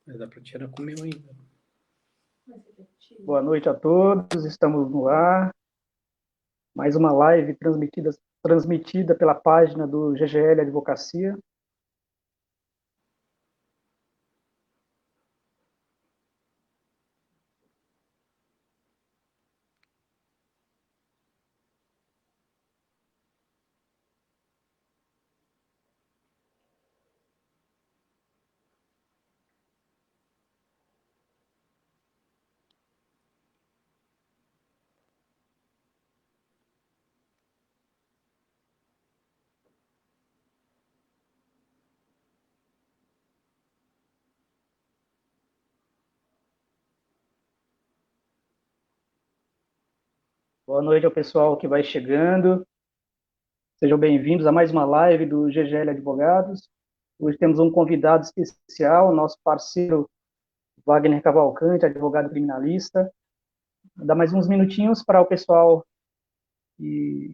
Mas dá para tirar com o meu ainda. Boa noite a todos, estamos no ar. Mais uma live transmitida pela página do GGL Advocacia. Boa noite ao pessoal que vai chegando. Sejam bem-vindos a mais uma live do GGL Advogados. Hoje temos um convidado especial, nosso parceiro Wagner Cavalcante, advogado criminalista. Vou dar mais uns minutinhos para o pessoal que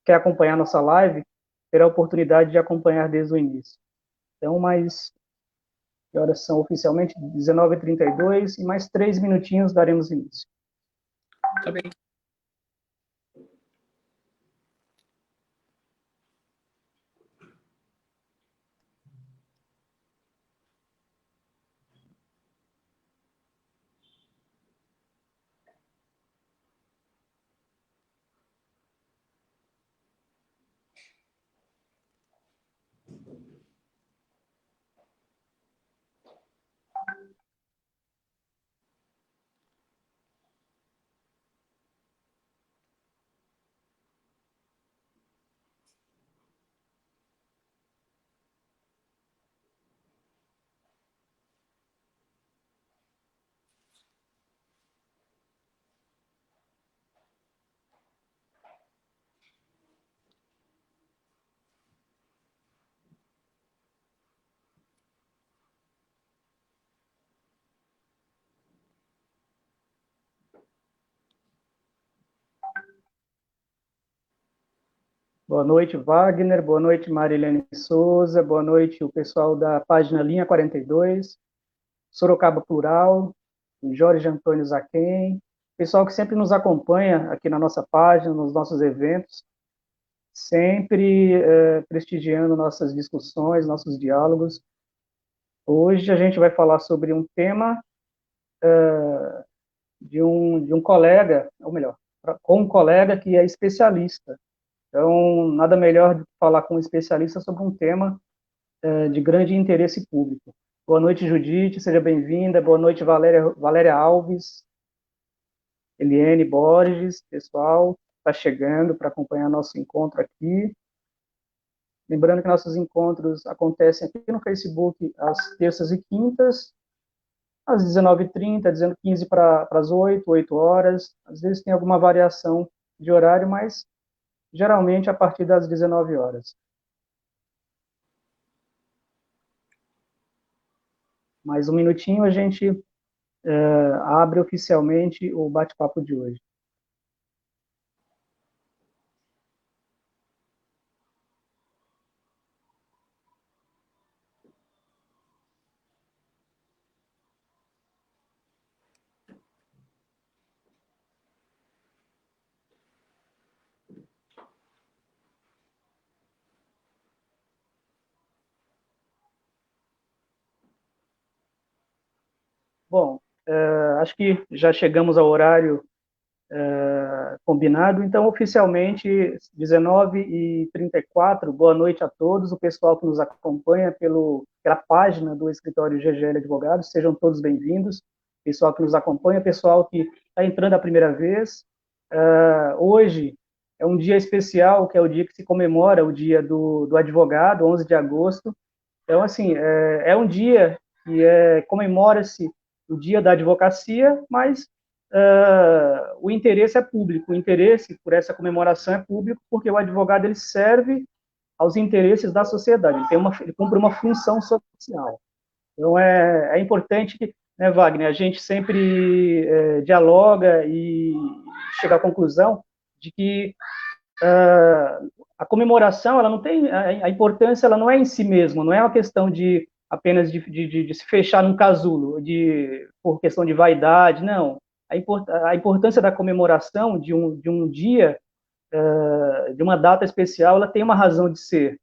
quer acompanhar nossa live, ter a oportunidade de acompanhar desde o início. Então, que horas são oficialmente? 19h32, e mais 3 minutinhos daremos início. Tá bem. Boa noite, Wagner. Boa noite, Marilene Souza. Boa noite, o pessoal da página Linha 42, Sorocaba Plural, Jorge Antônio Zaquem, pessoal que sempre nos acompanha aqui na nossa página, nos nossos eventos, sempre prestigiando nossas discussões, nossos diálogos. Hoje a gente vai falar sobre um tema de um colega, ou melhor, com um colega que é especialista. Então, nada melhor do que falar com um especialista sobre um tema de grande interesse público. Boa noite, Judite, seja bem-vinda. Boa noite, Valéria Alves, Eliane Borges, pessoal, está chegando para acompanhar nosso encontro aqui. Lembrando que nossos encontros acontecem aqui no Facebook às terças e quintas, às 19h30, dizendo 15 para as 8 horas. Às vezes tem alguma variação de horário, mas geralmente a partir das 19 horas. Mais um minutinho, a gente abre oficialmente o bate-papo de hoje. Bom, acho que já chegamos ao horário combinado, então, oficialmente, 19h34, boa noite a todos, o pessoal que nos acompanha pela página do escritório GGL Advogados, sejam todos bem-vindos. pessoal que nos acompanha, pessoal que está entrando a primeira vez. Hoje é um dia especial, que é o dia que se comemora o dia do advogado, 11 de agosto. Então, assim, é um dia que comemora-se o dia da advocacia, mas o interesse é público, o interesse por essa comemoração é público, porque o advogado ele serve aos interesses da sociedade, ele cumpre uma função social. Então, é importante que, né, Wagner, a gente sempre dialoga e chega à conclusão de que a comemoração, ela não tem, a importância, ela não é em si mesma, não é uma questão de apenas de se fechar num casulo, por questão de vaidade, não. A importância da comemoração de um dia, de uma data especial, ela tem uma razão de ser,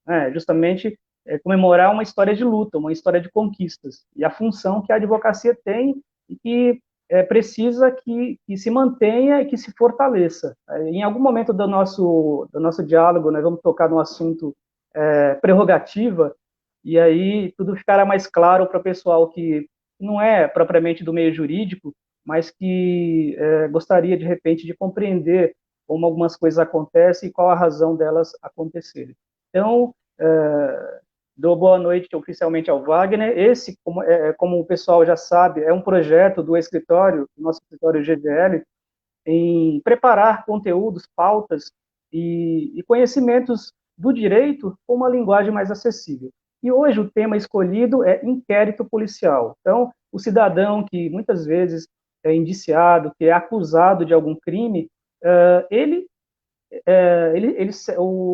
né? Justamente comemorar uma história de luta, uma história de conquistas, e a função que a advocacia tem e que precisa que se mantenha e que se fortaleça. Em algum momento do nosso diálogo, nós vamos tocar no assunto prerrogativa, e aí tudo ficará mais claro para o pessoal que não é propriamente do meio jurídico, mas que gostaria, de repente, de compreender como algumas coisas acontecem e qual a razão delas acontecerem. Então, dou boa noite oficialmente ao Wagner. Esse, como o pessoal já sabe, é um projeto do escritório, do nosso escritório GVL, em preparar conteúdos, pautas e conhecimentos do direito com uma linguagem mais acessível. E hoje o tema escolhido é inquérito policial. Então, o cidadão que muitas vezes é indiciado, que é acusado de algum crime,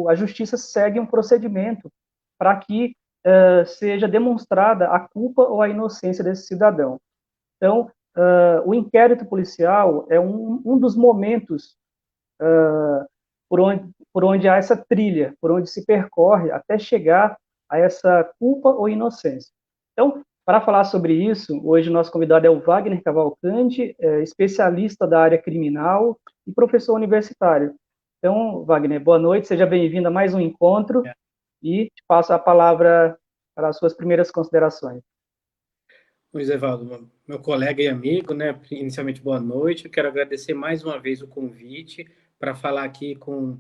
a justiça segue um procedimento para que seja demonstrada a culpa ou a inocência desse cidadão. Então, o inquérito policial é um dos momentos por onde há essa trilha, por onde se percorre até chegar a essa culpa ou inocência. Então, para falar sobre isso, hoje o nosso convidado é o Wagner Cavalcanti, especialista da área criminal e professor universitário. Então, Wagner, boa noite, seja bem-vindo a mais um encontro e te passo a palavra para as suas primeiras considerações. Luiz Evaldo, meu colega e amigo, né? Inicialmente, boa noite. Eu quero agradecer mais uma vez o convite para falar aqui com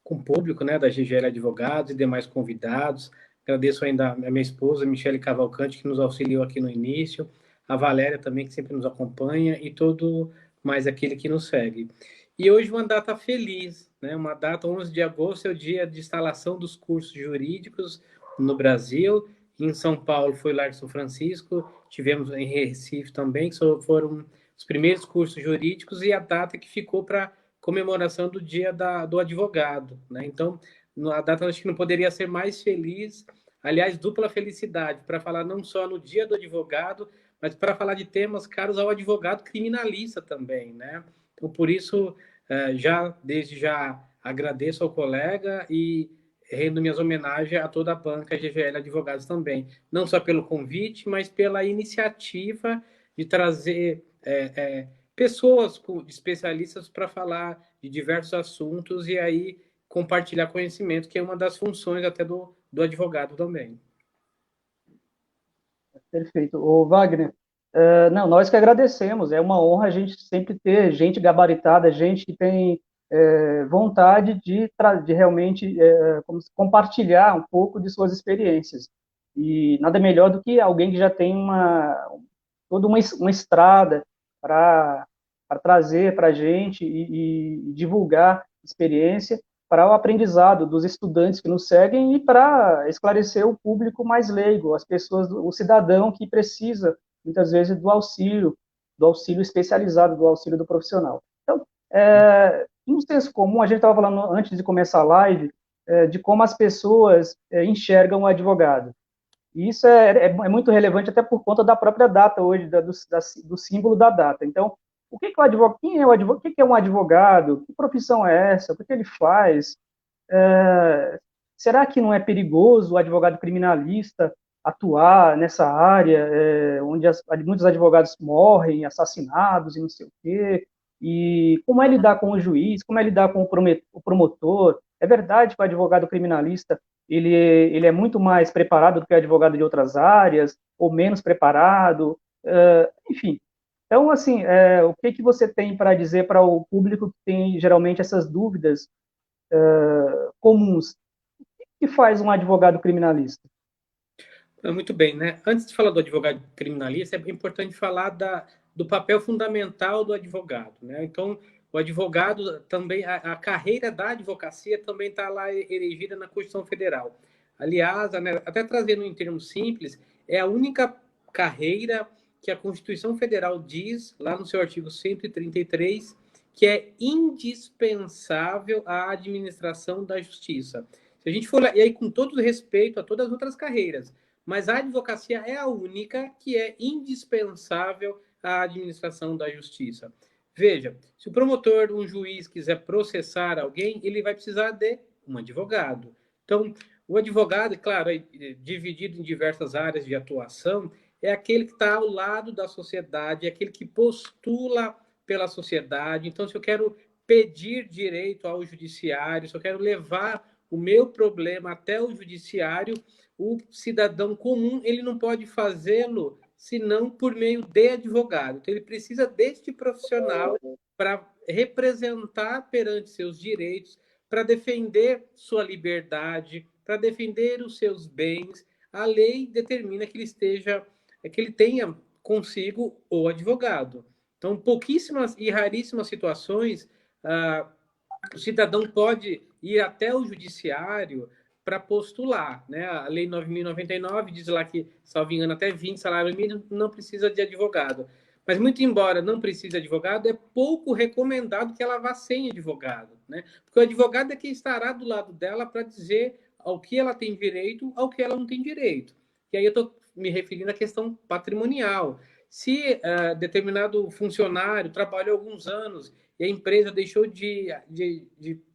o público, né, da GGL Advogados e demais convidados. Agradeço ainda a minha esposa, Michele Cavalcanti, que nos auxiliou aqui no início, a Valéria também, que sempre nos acompanha, e todo mais aquele que nos segue. E hoje uma data feliz, né? Uma data, 11 de agosto, é o dia de instalação dos cursos jurídicos no Brasil. Em São Paulo foi lá em São Francisco, tivemos em Recife também, que foram os primeiros cursos jurídicos, e a data que ficou para comemoração do dia do advogado, né? Então, a data acho que não poderia ser mais feliz, aliás, dupla felicidade, para falar não só no dia do advogado, mas para falar de temas caros ao advogado criminalista também, né? Então, por isso, desde já agradeço ao colega e rendo minhas homenagens a toda a banca GGL Advogados também, não só pelo convite, mas pela iniciativa de trazer pessoas especialistas para falar de diversos assuntos e aí compartilhar conhecimento, que é uma das funções até do advogado também. Perfeito. Ô, Wagner, não, nós que agradecemos, é uma honra a gente sempre ter gente gabaritada, gente que tem vontade de realmente compartilhar um pouco de suas experiências. E nada melhor do que alguém que já tem toda uma estrada para trazer para a gente e divulgar experiência para o aprendizado dos estudantes que nos seguem e para esclarecer o público mais leigo, as pessoas, o cidadão que precisa, muitas vezes, do auxílio especializado, do auxílio do profissional. Então, em um senso comum, a gente estava falando antes de começar a live, de como as pessoas enxergam o advogado. E isso é muito relevante até por conta da própria data hoje, do símbolo da data. Então, quem é o advogado? O que é um advogado? Que profissão é essa? O que ele faz? Será que não é perigoso o advogado criminalista atuar nessa área, onde muitos advogados morrem, assassinados e não sei o quê? E como é lidar com o juiz? Como é lidar com o promotor? É verdade que o advogado criminalista ele é muito mais preparado do que o advogado de outras áreas, ou menos preparado? Enfim, Então, assim, o que que você tem para dizer para o público que tem geralmente essas dúvidas comuns? O que faz um advogado criminalista? Muito bem, né? Antes de falar do advogado criminalista, é importante falar do papel fundamental do advogado, né? Então, o advogado também, a carreira da advocacia também está lá erigida na Constituição Federal. Aliás, né, até trazendo em termos simples, é a única carreira que a Constituição Federal diz, lá no seu artigo 133, que é indispensável à administração da justiça. Se a gente for lá, e aí com todo respeito a todas as outras carreiras, mas a advocacia é a única que é indispensável à administração da justiça. Veja, se o promotor, um juiz, quiser processar alguém, ele vai precisar de um advogado. Então, o advogado, claro, é dividido em diversas áreas de atuação, é aquele que está ao lado da sociedade, é aquele que postula pela sociedade. Então, se eu quero pedir direito ao judiciário, se eu quero levar o meu problema até o judiciário, o cidadão comum ele não pode fazê-lo senão por meio de advogado. Então, ele precisa deste profissional para representar perante seus direitos, para defender sua liberdade, para defender os seus bens. A lei determina que ele esteja, que ele tenha consigo o advogado. Então, pouquíssimas e raríssimas situações, o cidadão pode ir até o judiciário para postular, né? A Lei 9.099 diz lá que, salvo engano, até 20 salários mínimos não precisa de advogado. Mas, muito embora não precise de advogado, é pouco recomendado que ela vá sem advogado, né? Porque o advogado é quem estará do lado dela para dizer ao que ela tem direito, ao que ela não tem direito. E aí eu estou me referindo à questão patrimonial. Se determinado funcionário trabalhou alguns anos e a empresa deixou de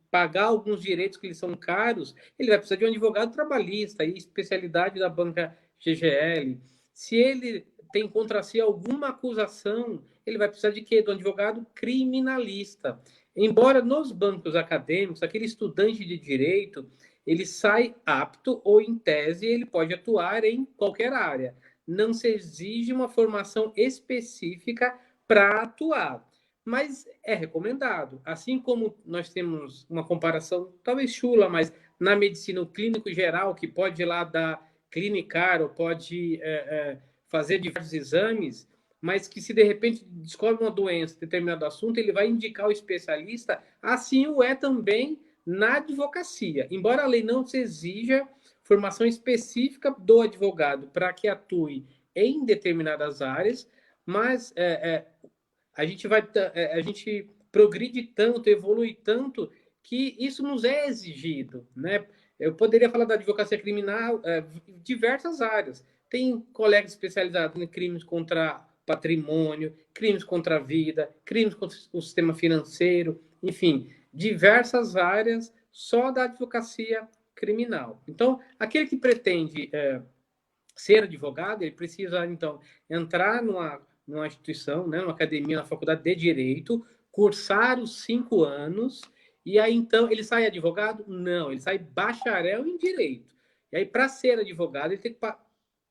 pagar alguns direitos que lhes são caros, ele vai precisar de um advogado trabalhista, e especialidade da banca GGL. Se ele tem contra si alguma acusação, ele vai precisar de quê? De um advogado criminalista. Embora nos bancos acadêmicos, aquele estudante de direito, ele sai apto ou, em tese, ele pode atuar em qualquer área. Não se exige uma formação específica para atuar, mas é recomendado. Assim como nós temos uma comparação, talvez chula, mas na medicina, o clínico geral, que pode ir lá dar clinicar ou pode fazer diversos exames, mas que se de repente descobre uma doença, determinado assunto, ele vai indicar o especialista, assim o é também na advocacia. Embora a lei não se exija formação específica do advogado para que atue em determinadas áreas, mas a gente a gente progride tanto, evolui tanto que isso nos é exigido, né? Eu poderia falar da advocacia criminal, diversas áreas. Tem colegas especializados em crimes contra patrimônio, crimes contra a vida, crimes contra o sistema financeiro, enfim, diversas áreas só da advocacia criminal. Então, aquele que pretende ser advogado, ele precisa, então, entrar numa instituição, né, numa academia, na faculdade de Direito, cursar os 5 anos, e aí, então, ele sai advogado? Não, ele sai bacharel em Direito. E aí, para ser advogado, ele tem que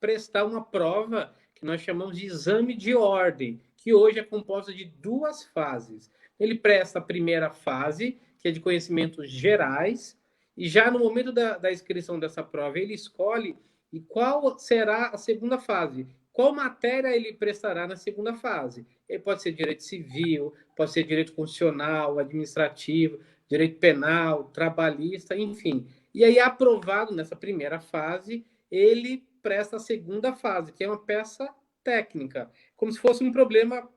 prestar uma prova que nós chamamos de exame de ordem, que hoje é composta de 2 fases. Ele presta a primeira fase, que é de conhecimentos gerais, e já no momento da inscrição dessa prova, ele escolhe e qual será a segunda fase. Qual matéria ele prestará na segunda fase? Ele pode ser direito civil, pode ser direito constitucional, administrativo, direito penal, trabalhista, enfim. E aí, aprovado nessa primeira fase, ele presta a segunda fase, que é uma peça técnica, como se fosse um problema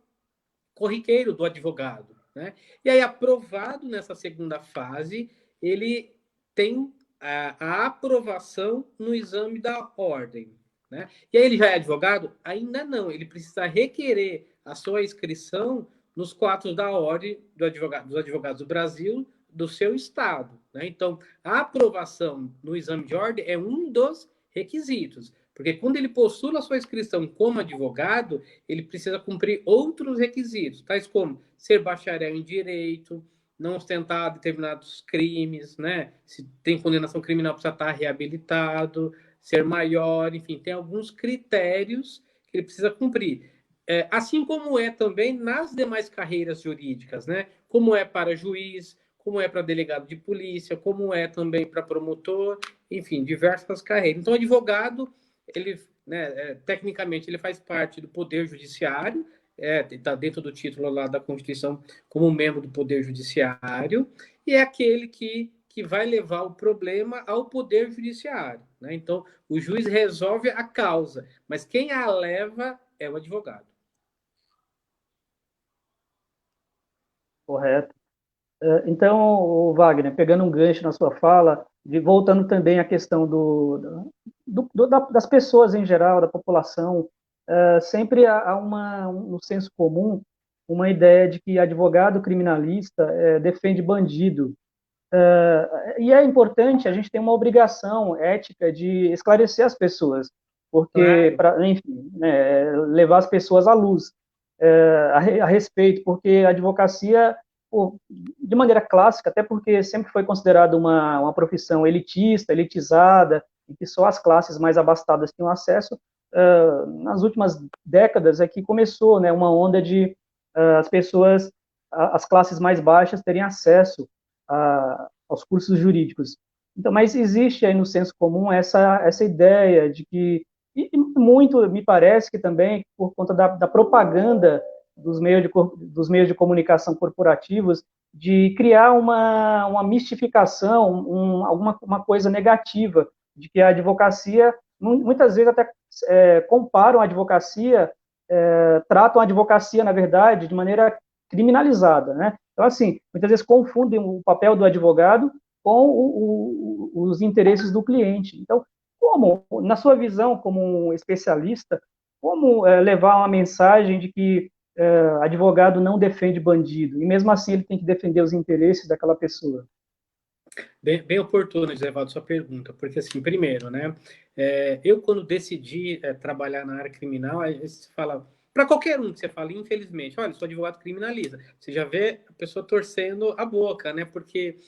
corriqueiro do advogado, né? E aí, aprovado nessa segunda fase, ele tem a aprovação no exame da ordem, né? E aí ele já é advogado? Ainda não, ele precisa requerer a sua inscrição nos quadros da ordem dos advogados do Brasil, do seu estado, né? Então, a aprovação no exame de ordem é um dos requisitos, porque quando ele postula a sua inscrição como advogado, ele precisa cumprir outros requisitos, tais como ser bacharel em direito, não ostentar determinados crimes, né? Se tem condenação criminal, precisa estar reabilitado, ser maior, enfim, tem alguns critérios que ele precisa cumprir. assim como é também nas demais carreiras jurídicas, né? Como é para juiz, como é para delegado de polícia, como é também para promotor, enfim, diversas carreiras. Então, o advogado, ele, né, tecnicamente, ele faz parte do Poder Judiciário, está dentro do título lá da Constituição como membro do Poder Judiciário, e é aquele que vai levar o problema ao Poder Judiciário. Né? Então, o juiz resolve a causa, mas quem a leva é o advogado. Correto. Então, o Wagner, pegando um gancho na sua fala, voltando também à questão das pessoas em geral, da população, sempre há no senso comum uma ideia de que advogado criminalista defende bandido. E é importante, a gente tem uma obrigação ética de esclarecer as pessoas, porque, Claro. enfim, né, levar as pessoas à luz a respeito, porque a advocacia, de maneira clássica, até porque sempre foi considerada uma profissão elitista, elitizada, em que só as classes mais abastadas tinham acesso, nas últimas décadas é que começou, né, uma onda de as pessoas, as classes mais baixas terem acesso aos cursos jurídicos. Então, mas existe aí no senso comum essa ideia de que, e muito me parece que também por conta da propaganda dos meios de comunicação corporativos, de criar uma mistificação, uma coisa negativa, de que a advocacia, muitas vezes até comparam a advocacia, tratam a advocacia, na verdade, de maneira criminalizada, né? Então, assim, muitas vezes confundem o papel do advogado com os interesses do cliente. Então, como, na sua visão como um especialista, como levar uma mensagem de que advogado não defende bandido, e mesmo assim ele tem que defender os interesses daquela pessoa? Bem oportuno, Evaldo, sua pergunta, porque assim, primeiro, né, eu quando decidi trabalhar na área criminal, aí você fala, para qualquer um que você fala, infelizmente, olha, sou advogado criminalista, você já vê a pessoa torcendo a boca, né, porque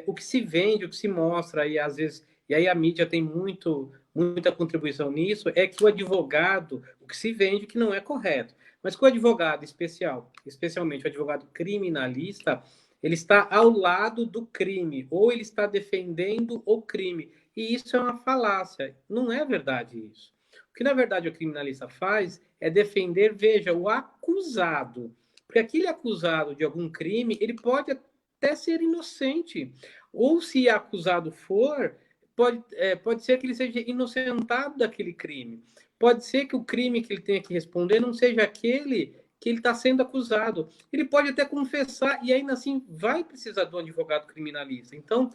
o que se vende, o que se mostra, e às vezes, e aí a mídia tem muita contribuição nisso, é que o advogado, o que se vende que não é correto, mas que o advogado especialmente o advogado criminalista, ele está ao lado do crime, ou ele está defendendo o crime. E isso é uma falácia. Não é verdade isso. O que, na verdade, o criminalista faz é defender, veja, o acusado. Porque aquele acusado de algum crime, ele pode até ser inocente. Ou se acusado for, pode ser que ele seja inocentado daquele crime. Pode ser que o crime que ele tenha que responder não seja aquele que ele está sendo acusado. Ele pode até confessar e ainda assim vai precisar de um advogado criminalista. Então,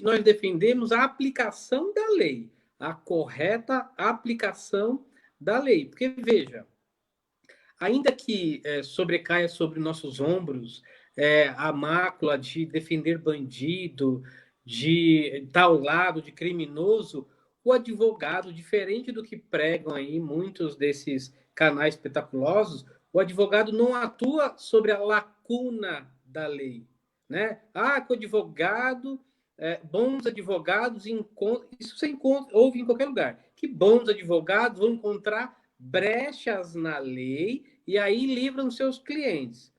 nós defendemos a aplicação da lei, a correta aplicação da lei. Porque, veja, ainda que sobrecaia sobre nossos ombros a mácula de defender bandido, de estar ao lado de criminoso, o advogado, diferente do que pregam aí muitos desses canais espetaculosos, o advogado não atua sobre a lacuna da lei. Né? Que o advogado, bons advogados, isso você ouve em qualquer lugar, que bons advogados vão encontrar brechas na lei e aí livram seus clientes.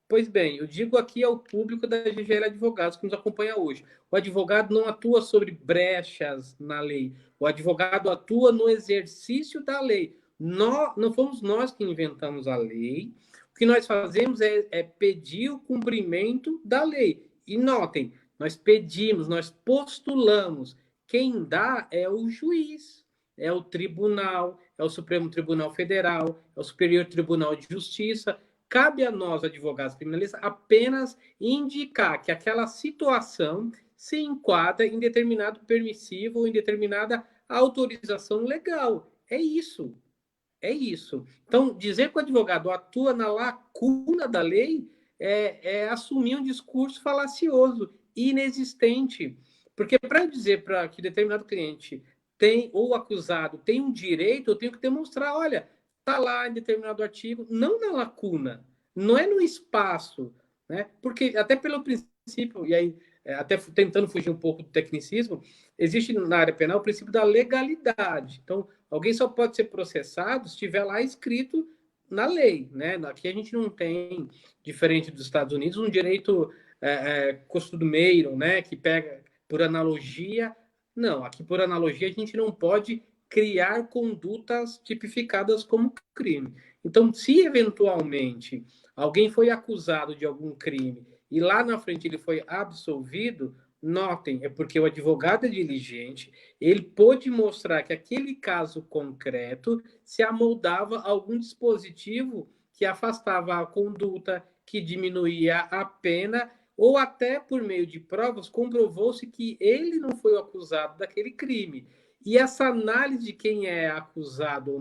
Pois bem, eu digo aqui ao público da GGL Advogados que nos acompanha hoje. O advogado não atua sobre brechas na lei. O advogado atua no exercício da lei. Não fomos nós que inventamos a lei. O que nós fazemos é pedir o cumprimento da lei. E notem, nós pedimos, nós postulamos. Quem dá é o juiz, é o tribunal, é o Supremo Tribunal Federal, é o Superior Tribunal de Justiça. Cabe a nós, advogados criminalistas, apenas indicar que aquela situação se enquadra em determinado permissivo ou em determinada autorização legal. É isso. É isso. Então, dizer que o advogado atua na lacuna da lei é assumir um discurso falacioso, inexistente. Porque para dizer para que determinado cliente tem ou acusado tem um direito, eu tenho que demonstrar, olha, está lá em determinado artigo, não na lacuna, não é no espaço, né? Porque até pelo princípio, e aí até tentando fugir um pouco do tecnicismo, existe na área penal o princípio da legalidade. Então, alguém só pode ser processado se estiver lá escrito na lei, né? Aqui a gente não tem, diferente dos Estados Unidos, um direito costumeiro, né? Que pega por analogia. Não, aqui por analogia a gente não pode criar condutas tipificadas como crime. Então, se eventualmente alguém foi acusado de algum crime e lá na frente ele foi absolvido, notem, é porque o advogado é diligente, ele pôde mostrar que aquele caso concreto se amoldava a algum dispositivo que afastava a conduta, que diminuía a pena, ou até por meio de provas comprovou-se que ele não foi o acusado daquele crime. E essa análise de quem é acusado ou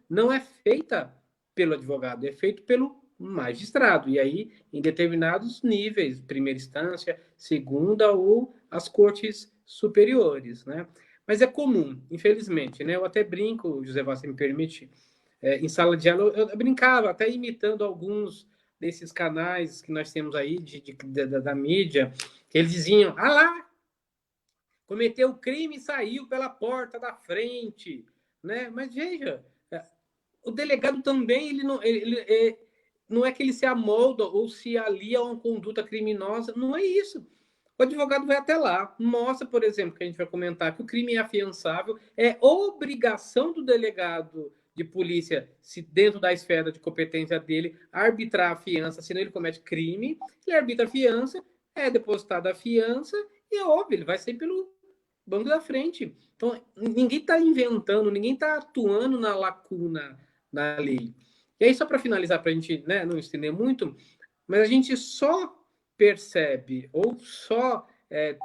não é feita pelo advogado, é feito pelo magistrado. E aí, em determinados níveis, primeira instância, segunda ou as cortes superiores, né? Mas é comum, infelizmente, né? Eu até brinco, José, você me permite, em sala de aula, eu brincava, até imitando alguns desses canais que nós temos aí da mídia, que eles diziam, ah lá, cometeu o crime e saiu pela porta da frente, né? Mas veja, o delegado também, não é que ele se amolda ou se alia a uma conduta criminosa, não é isso. O advogado vai até lá, mostra, por exemplo, que a gente vai comentar que o crime é afiançável, é obrigação do delegado de polícia, se dentro da esfera de competência dele, arbitrar a fiança, senão ele comete crime, ele arbitra a fiança, é depositada a fiança, e é óbvio, ele vai sair pelo banco da frente. Então, ninguém está inventando, ninguém está atuando na lacuna da lei. E aí, só para finalizar, para a gente, né, não estender muito, mas a gente só percebe ou só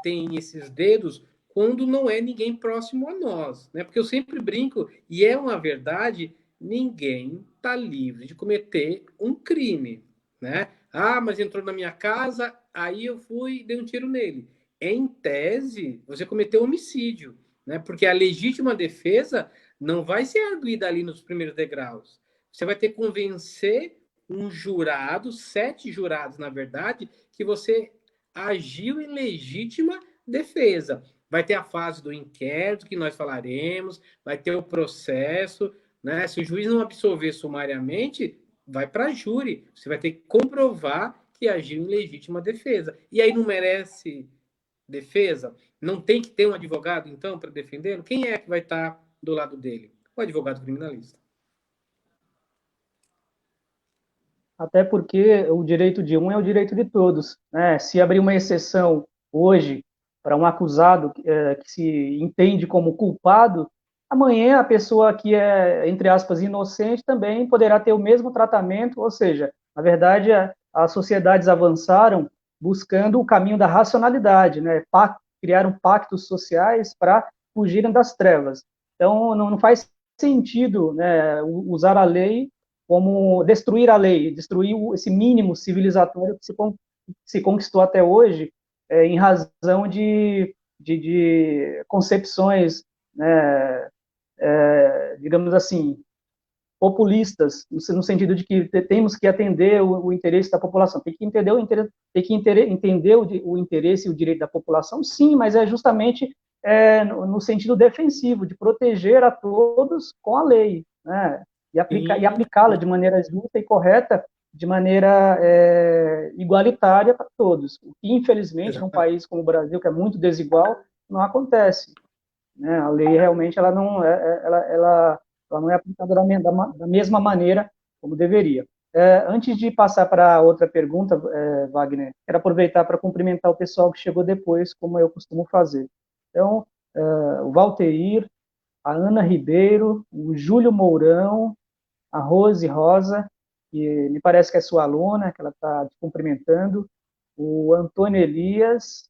tem esses dedos quando não é ninguém próximo a nós, né? Porque eu sempre brinco, e é uma verdade, ninguém está livre de cometer um crime, né? Ah, mas entrou na minha casa, aí eu fui e dei um tiro nele. Em tese, você cometeu homicídio, né? Porque a legítima defesa não vai ser arguida ali nos primeiros degraus. Você vai ter que convencer um jurado, 7 jurados, na verdade, que você agiu em legítima defesa. Vai ter a fase do inquérito, que nós falaremos, vai ter o processo, né? Se o juiz não absolver sumariamente, vai para júri. Você vai ter que comprovar que agiu em legítima defesa. E aí não merece defesa? Não tem que ter um advogado, então, para defendê-lo? Quem é que vai estar do lado dele? O advogado criminalista. Até porque o direito de um é o direito de todos, né? Se abrir uma exceção hoje para um acusado que se entende como culpado, amanhã a pessoa que é, entre aspas, inocente também poderá ter o mesmo tratamento, ou seja, na verdade, as sociedades avançaram buscando o caminho da racionalidade, né? Criaram pactos sociais para fugirem das trevas. Então, não faz sentido, né, usar a lei como destruir a lei, destruir esse mínimo civilizatório que se conquistou até hoje, em razão de concepções, né, digamos assim, populistas, no sentido de que temos que atender o interesse da população. Tem que entender entender o interesse e o direito da população, sim, mas é justamente no sentido defensivo, de proteger a todos com a lei, né? E aplicá-la de maneira justa e correta, de maneira igualitária para todos. O que, infelizmente, num país como o Brasil, que é muito desigual, não acontece, né? A lei realmente ela não é aplicada da mesma maneira como deveria. Antes de passar para outra pergunta, Wagner, quero aproveitar para cumprimentar o pessoal que chegou depois, como eu costumo fazer. Então, o Valteir, a Ana Ribeiro, o Júlio Mourão, a Rose Rosa, que me parece que é sua aluna, que ela está te cumprimentando, o Antônio Elias,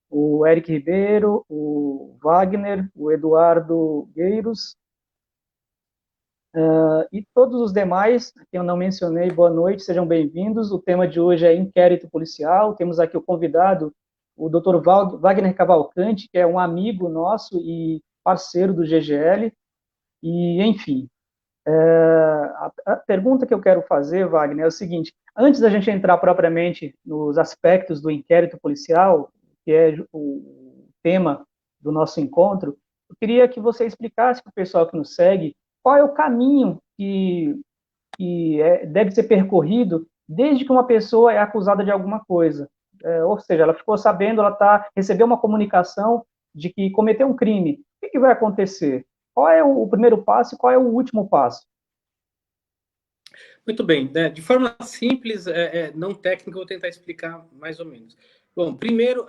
o Eric Ribeiro, o Wagner, o Eduardo Gueiros, e todos os demais, que eu não mencionei, boa noite, sejam bem-vindos. O tema de hoje é inquérito policial. Temos aqui o convidado, o Dr. Wagner Cavalcante, que é um amigo nosso e parceiro do GGL. E, enfim, a pergunta que eu quero fazer, Wagner, é o seguinte: antes da gente entrar propriamente nos aspectos do inquérito policial, que é o tema do nosso encontro, eu queria que você explicasse para o pessoal que nos segue qual é o caminho que deve ser percorrido desde que uma pessoa é acusada de alguma coisa. Ou seja, ela ficou sabendo, recebeu uma comunicação de que cometeu um crime. O que vai acontecer? Qual é o primeiro passo e qual é o último passo? Muito bem, né? De forma simples, não técnica, eu vou tentar explicar mais ou menos. Bom, primeiro,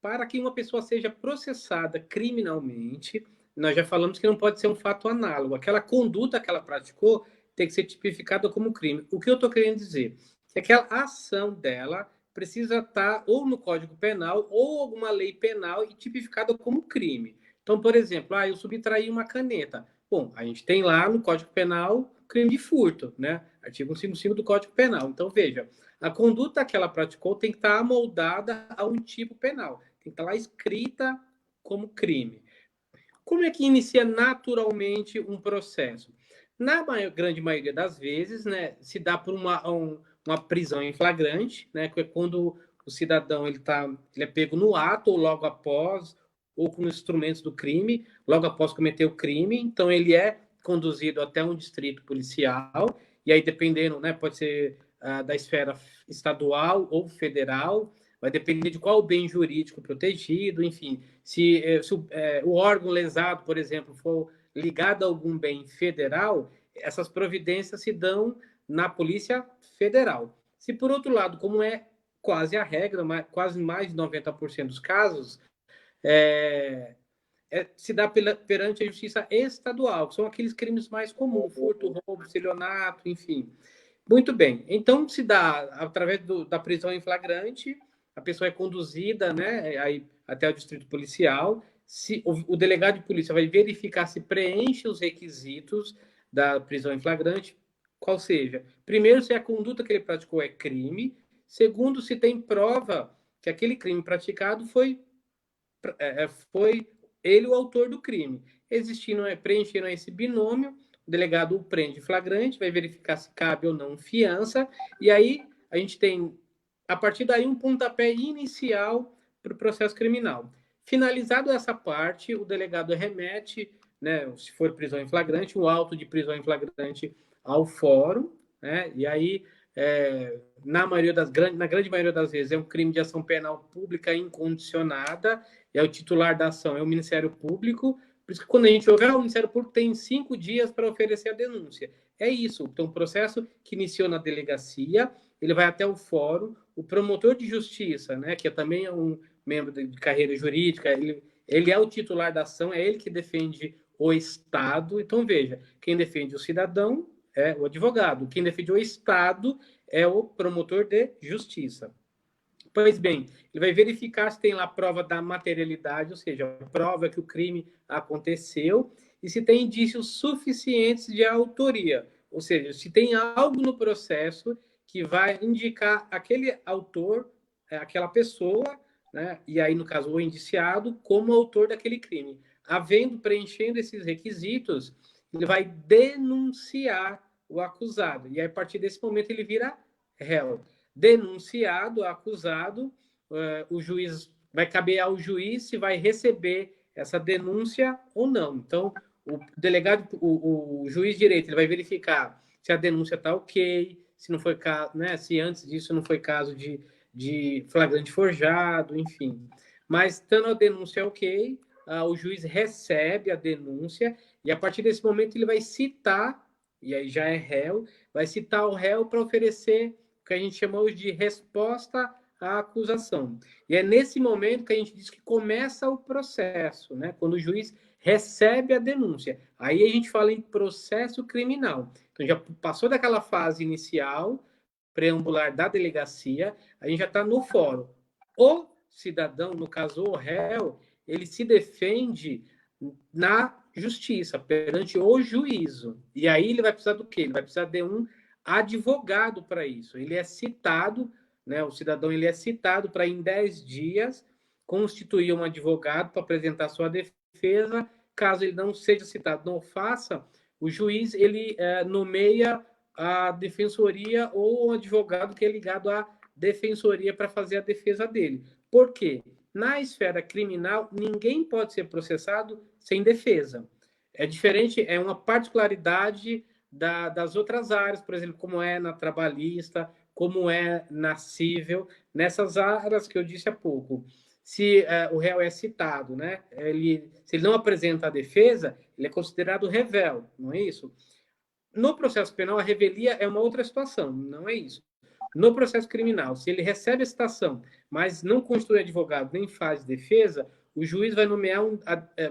para que uma pessoa seja processada criminalmente, nós já falamos que não pode ser um fato análogo. Aquela conduta que ela praticou tem que ser tipificada como crime. O que eu estou querendo dizer é que aquela ação dela precisa estar ou no Código Penal ou alguma lei penal e tipificada como crime. Então, por exemplo, eu subtraí uma caneta. Bom, a gente tem lá no Código Penal crime de furto, né? Artigo 155 do Código Penal. Então, veja, a conduta que ela praticou tem que estar amoldada a um tipo penal. Tem que estar lá escrita como crime. Como é que inicia naturalmente um processo? Na grande maioria das vezes, né, se dá por uma prisão em flagrante, né, que é quando o cidadão ele é pego no ato ou logo após, ou com instrumentos do crime, logo após cometer o crime. Então, ele é conduzido até um distrito policial, e aí, dependendo, né, pode ser da esfera estadual ou federal, vai depender de qual bem jurídico protegido, enfim. Se o órgão lesado, por exemplo, for ligado a algum bem federal, essas providências se dão na Polícia Federal. Se, por outro lado, como é quase a regra, quase mais de 90% dos casos, se dá perante a Justiça Estadual, que são aqueles crimes mais comuns, furto, roubo, estelionato, enfim. Muito bem. Então, se dá através da prisão em flagrante, a pessoa é conduzida, né, aí, até o distrito policial. Se o delegado de polícia vai verificar se preenche os requisitos da prisão em flagrante, qual seja, primeiro, se a conduta que ele praticou é crime. Segundo, se tem prova que aquele crime praticado foi ele o autor do crime. Preenchendo esse binômio, o delegado o prende flagrante, vai verificar se cabe ou não fiança, e aí a gente tem, a partir daí, um pontapé inicial para o processo criminal. Finalizado essa parte, o delegado remete, né, se for prisão em flagrante, o auto de prisão em flagrante ao fórum, né, e aí, na grande maioria das vezes, é um crime de ação penal pública incondicionada, o titular da ação é o Ministério Público. Por isso que quando a gente ouve, o Ministério Público tem 5 dias para oferecer a denúncia. É isso. Então, o processo que iniciou na delegacia, ele vai até o fórum, o promotor de justiça, né, que também é um membro de carreira jurídica, ele é o titular da ação, é ele que defende o Estado. Então, veja, quem defende o cidadão é o advogado, quem defende o Estado é o promotor de justiça. Pois bem, ele vai verificar se tem lá prova da materialidade, ou seja, prova que o crime aconteceu, e se tem indícios suficientes de autoria, ou seja, se tem algo no processo que vai indicar aquele autor, aquela pessoa, né, e aí, no caso, o indiciado, como autor daquele crime. Preenchendo esses requisitos, ele vai denunciar o acusado, e aí, a partir desse momento ele vira réu. Denunciado, acusado, o juiz vai caber ao juiz se vai receber essa denúncia ou não. Então, o delegado, o juiz de direito, ele vai verificar se a denúncia está ok, se não foi caso, né, se antes disso não foi caso de flagrante forjado, enfim. Mas, estando a denúncia ok, o juiz recebe a denúncia e, a partir desse momento, ele vai citar, e aí já é réu, vai citar o réu para oferecer que a gente chamou de resposta à acusação. E é nesse momento que a gente diz que começa o processo, né? Quando o juiz recebe a denúncia. Aí a gente fala em processo criminal. Então já passou daquela fase inicial, preambular da delegacia, a gente já está no fórum. O cidadão, no caso o réu, ele se defende na justiça, perante o juízo. E aí ele vai precisar do quê? Ele vai precisar de um advogado para isso. Ele é citado, né, o cidadão ele é citado para, em 10 dias, constituir um advogado para apresentar sua defesa. Caso ele não seja citado, não faça, o juiz ele nomeia a defensoria ou o advogado que é ligado à defensoria para fazer a defesa dele. Por quê? Na esfera criminal, ninguém pode ser processado sem defesa. É diferente, é uma particularidade das outras áreas, por exemplo, como é na trabalhista, como é na cível, nessas áreas que eu disse há pouco. Se o réu é citado, né? Se ele não apresenta a defesa, ele é considerado revel, não é isso? No processo penal, a revelia é uma outra situação, não é isso. No processo criminal, se ele recebe a citação, mas não constitui advogado nem faz defesa, o juiz vai nomear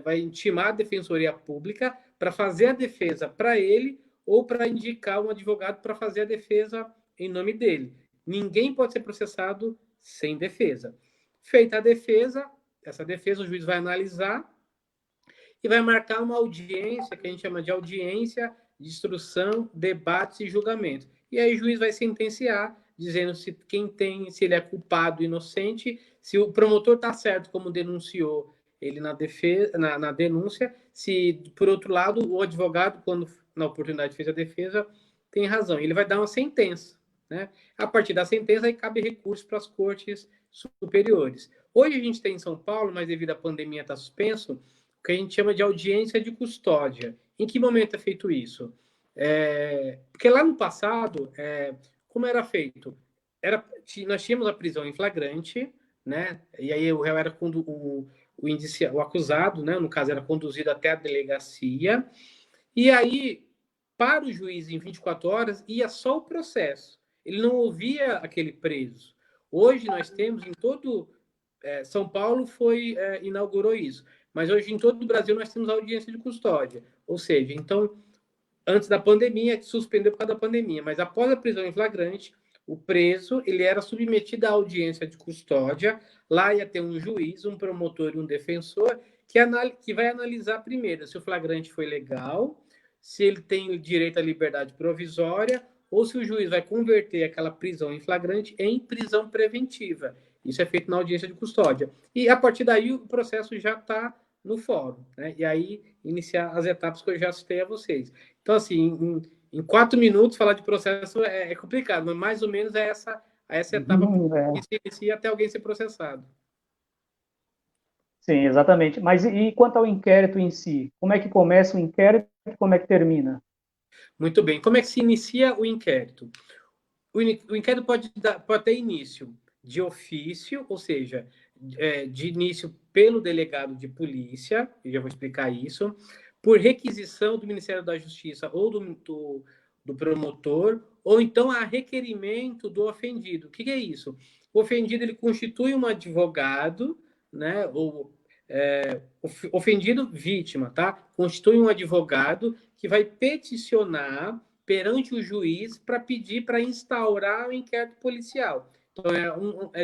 vai intimar a defensoria pública para fazer a defesa para ele ou para indicar um advogado para fazer a defesa em nome dele. Ninguém pode ser processado sem defesa. Feita a defesa, essa defesa o juiz vai analisar e vai marcar uma audiência, que a gente chama de audiência de instrução, debates e julgamento. E aí o juiz vai sentenciar, dizendo se ele é culpado ou inocente, se o promotor está certo, como denunciou ele na defesa, na denúncia, se, por outro lado, o advogado, quando na oportunidade fez a defesa, tem razão. Ele vai dar uma sentença. Né? A partir da sentença, aí cabe recurso para as cortes superiores. Hoje a gente tem em São Paulo, mas devido à pandemia está suspenso, o que a gente chama de audiência de custódia. Em que momento é feito isso? Porque lá no passado, como era feito? Nós tínhamos a prisão em flagrante, né? E aí o réu era o acusado, né? No caso, era conduzido até a delegacia. E aí, para o juiz, em 24 horas, ia só o processo. Ele não ouvia aquele preso. Hoje nós temos em todo... São Paulo inaugurou isso. Mas hoje em todo o Brasil nós temos audiência de custódia. Ou seja, então, antes da pandemia, suspendeu por causa da pandemia, mas após a prisão em flagrante, o preso ele era submetido à audiência de custódia. Lá ia ter um juiz, um promotor e um defensor que vai analisar primeiro se o flagrante foi legal, se ele tem direito à liberdade provisória ou se o juiz vai converter aquela prisão em flagrante em prisão preventiva. Isso é feito na audiência de custódia. E a partir daí o processo já está no fórum, né? E aí iniciar as etapas que eu já citei a vocês. Então, assim, em 4 minutos falar de processo é complicado, mas mais ou menos é essa etapa que se inicia até alguém ser processado. Sim, exatamente. Mas e quanto ao inquérito em si? Como é que começa o inquérito e como é que termina? Muito bem. Como é que se inicia o inquérito? O inquérito pode ter início de ofício, ou seja, de início pelo delegado de polícia, eu já vou explicar isso, por requisição do Ministério da Justiça ou do promotor, ou então a requerimento do ofendido. O que é isso? O ofendido ele constitui um advogado, né, ou ofendido, vítima, tá? Constitui um advogado que vai peticionar perante o juiz para pedir para instaurar o inquérito policial. Então,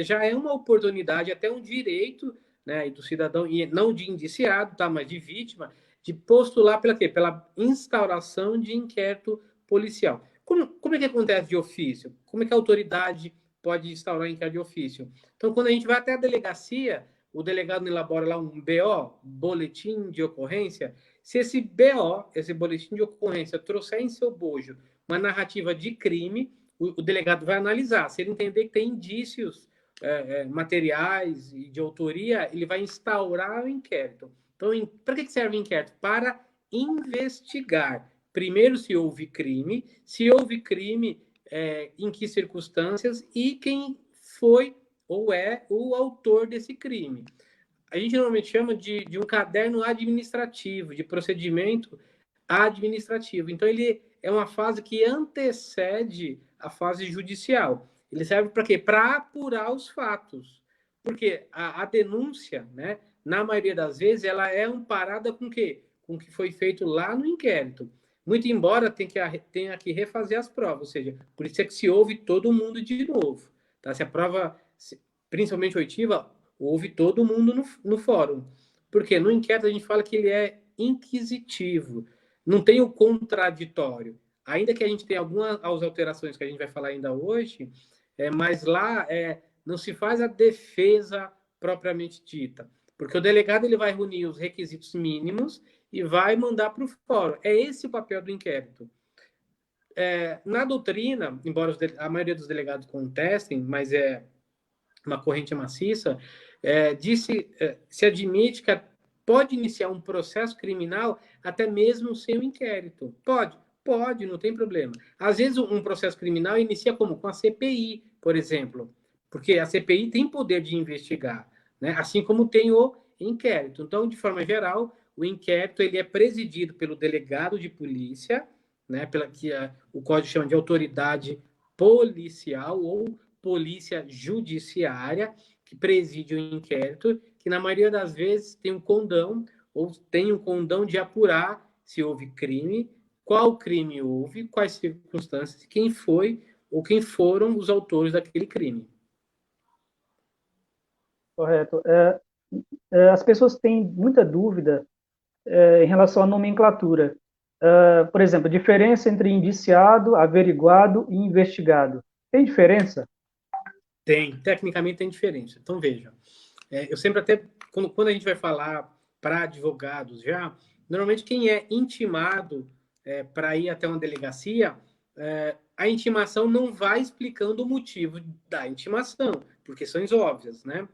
já é uma oportunidade, até um direito, né, do cidadão, e não de indiciado, tá, mas de vítima, de postular pela quê? Pela instauração de inquérito policial. Como é que acontece de ofício? Como é que a autoridade pode instaurar inquérito de ofício? Então, quando a gente vai até a delegacia, o delegado elabora lá um BO, boletim de ocorrência. Se esse BO, esse boletim de ocorrência, trouxer em seu bojo uma narrativa de crime, o delegado vai analisar. Se ele entender que tem indícios materiais e de autoria, ele vai instaurar o inquérito. Então, para que serve o inquérito? Para investigar. Primeiro, se houve crime, em que circunstâncias e quem foi ou é o autor desse crime. A gente normalmente chama de um caderno administrativo, de procedimento administrativo. Então, ele é uma fase que antecede a fase judicial. Ele serve para quê? Para apurar os fatos. Porque a denúncia, né, na maioria das vezes, ela é amparada com o quê? Com o que foi feito lá no inquérito. Muito embora tenha que refazer as provas, ou seja, por isso é que se ouve todo mundo de novo. Tá? Se a prova, principalmente oitiva, ouve todo mundo no fórum. Porque no inquérito a gente fala que ele é inquisitivo, não tem o contraditório. Ainda que a gente tenha algumas alterações que a gente vai falar ainda hoje, mas lá não se faz a defesa propriamente dita. Porque o delegado ele vai reunir os requisitos mínimos e vai mandar para o fórum. É esse o papel do inquérito. Na doutrina, embora a maioria dos delegados contestem, mas é uma corrente maciça, se admite que pode iniciar um processo criminal até mesmo sem o inquérito. Pode. Pode, não tem problema. Às vezes um processo criminal inicia como? Com a CPI, por exemplo, porque a CPI tem poder de investigar, né? Assim como tem o inquérito. Então, de forma geral, o inquérito ele é presidido pelo delegado de polícia, né? Pela que o código chama de autoridade policial ou polícia judiciária, que preside o inquérito, que na maioria das vezes tem um condão ou tem um condão de apurar se houve crime, qual crime houve, quais circunstâncias, quem foi ou quem foram os autores daquele crime. Correto. As pessoas têm muita dúvida em relação à nomenclatura. Por exemplo, a diferença entre indiciado, averiguado e investigado. Tem diferença? Tem, tecnicamente tem diferença. Então, veja, eu sempre até, quando a gente vai falar para advogados já, normalmente quem é intimado para ir até uma delegacia, a intimação não vai explicando o motivo da intimação, por questões óbvias, né?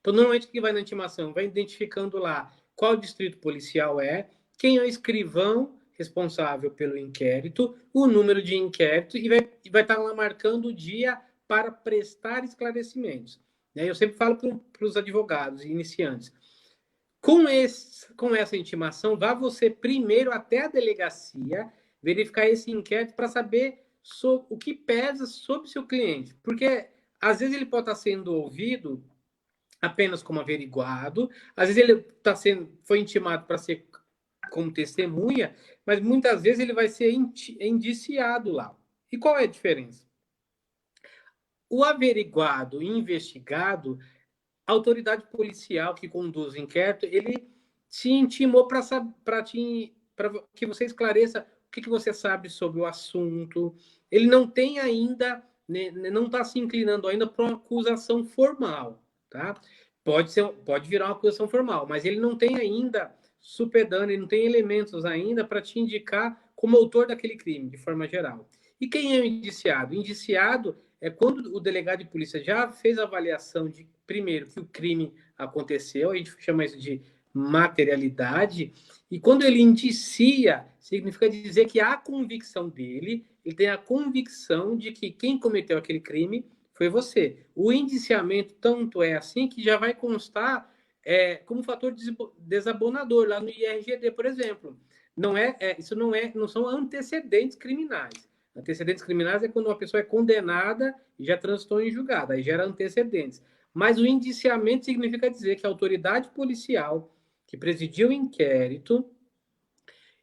Então, normalmente, quem vai na intimação vai identificando lá qual distrito policial é, quem é o escrivão responsável pelo inquérito, o número de inquérito e vai estar lá marcando o dia para prestar esclarecimentos. Eu sempre falo para os advogados iniciantes, com essa intimação, vá você primeiro até a delegacia verificar esse inquérito para saber o que pesa sobre o seu cliente, porque às vezes ele pode estar sendo ouvido apenas como averiguado, às vezes ele foi intimado para ser como testemunha, mas muitas vezes ele vai ser indiciado lá. E qual é a diferença? O averiguado e investigado, a autoridade policial que conduz o inquérito, ele te intimou para que você esclareça o que você sabe sobre o assunto. Ele não tem ainda, não está se inclinando ainda para uma acusação formal, tá? Pode virar uma acusação formal, mas ele não tem ainda supedando, ele não tem elementos ainda para te indicar como autor daquele crime, de forma geral. E quem é o indiciado? O indiciado é quando o delegado de polícia já fez a avaliação de, primeiro, que o crime aconteceu, a gente chama isso de materialidade, e quando ele indicia, significa dizer que há convicção dele, ele tem a convicção de que quem cometeu aquele crime foi você. O indiciamento tanto é assim que já vai constar como fator desabonador lá no IRGD, por exemplo. Isso não são antecedentes criminais. Antecedentes criminais é quando uma pessoa é condenada e já transitou em julgado, aí gera antecedentes. Mas o indiciamento significa dizer que a autoridade policial que presidiu o inquérito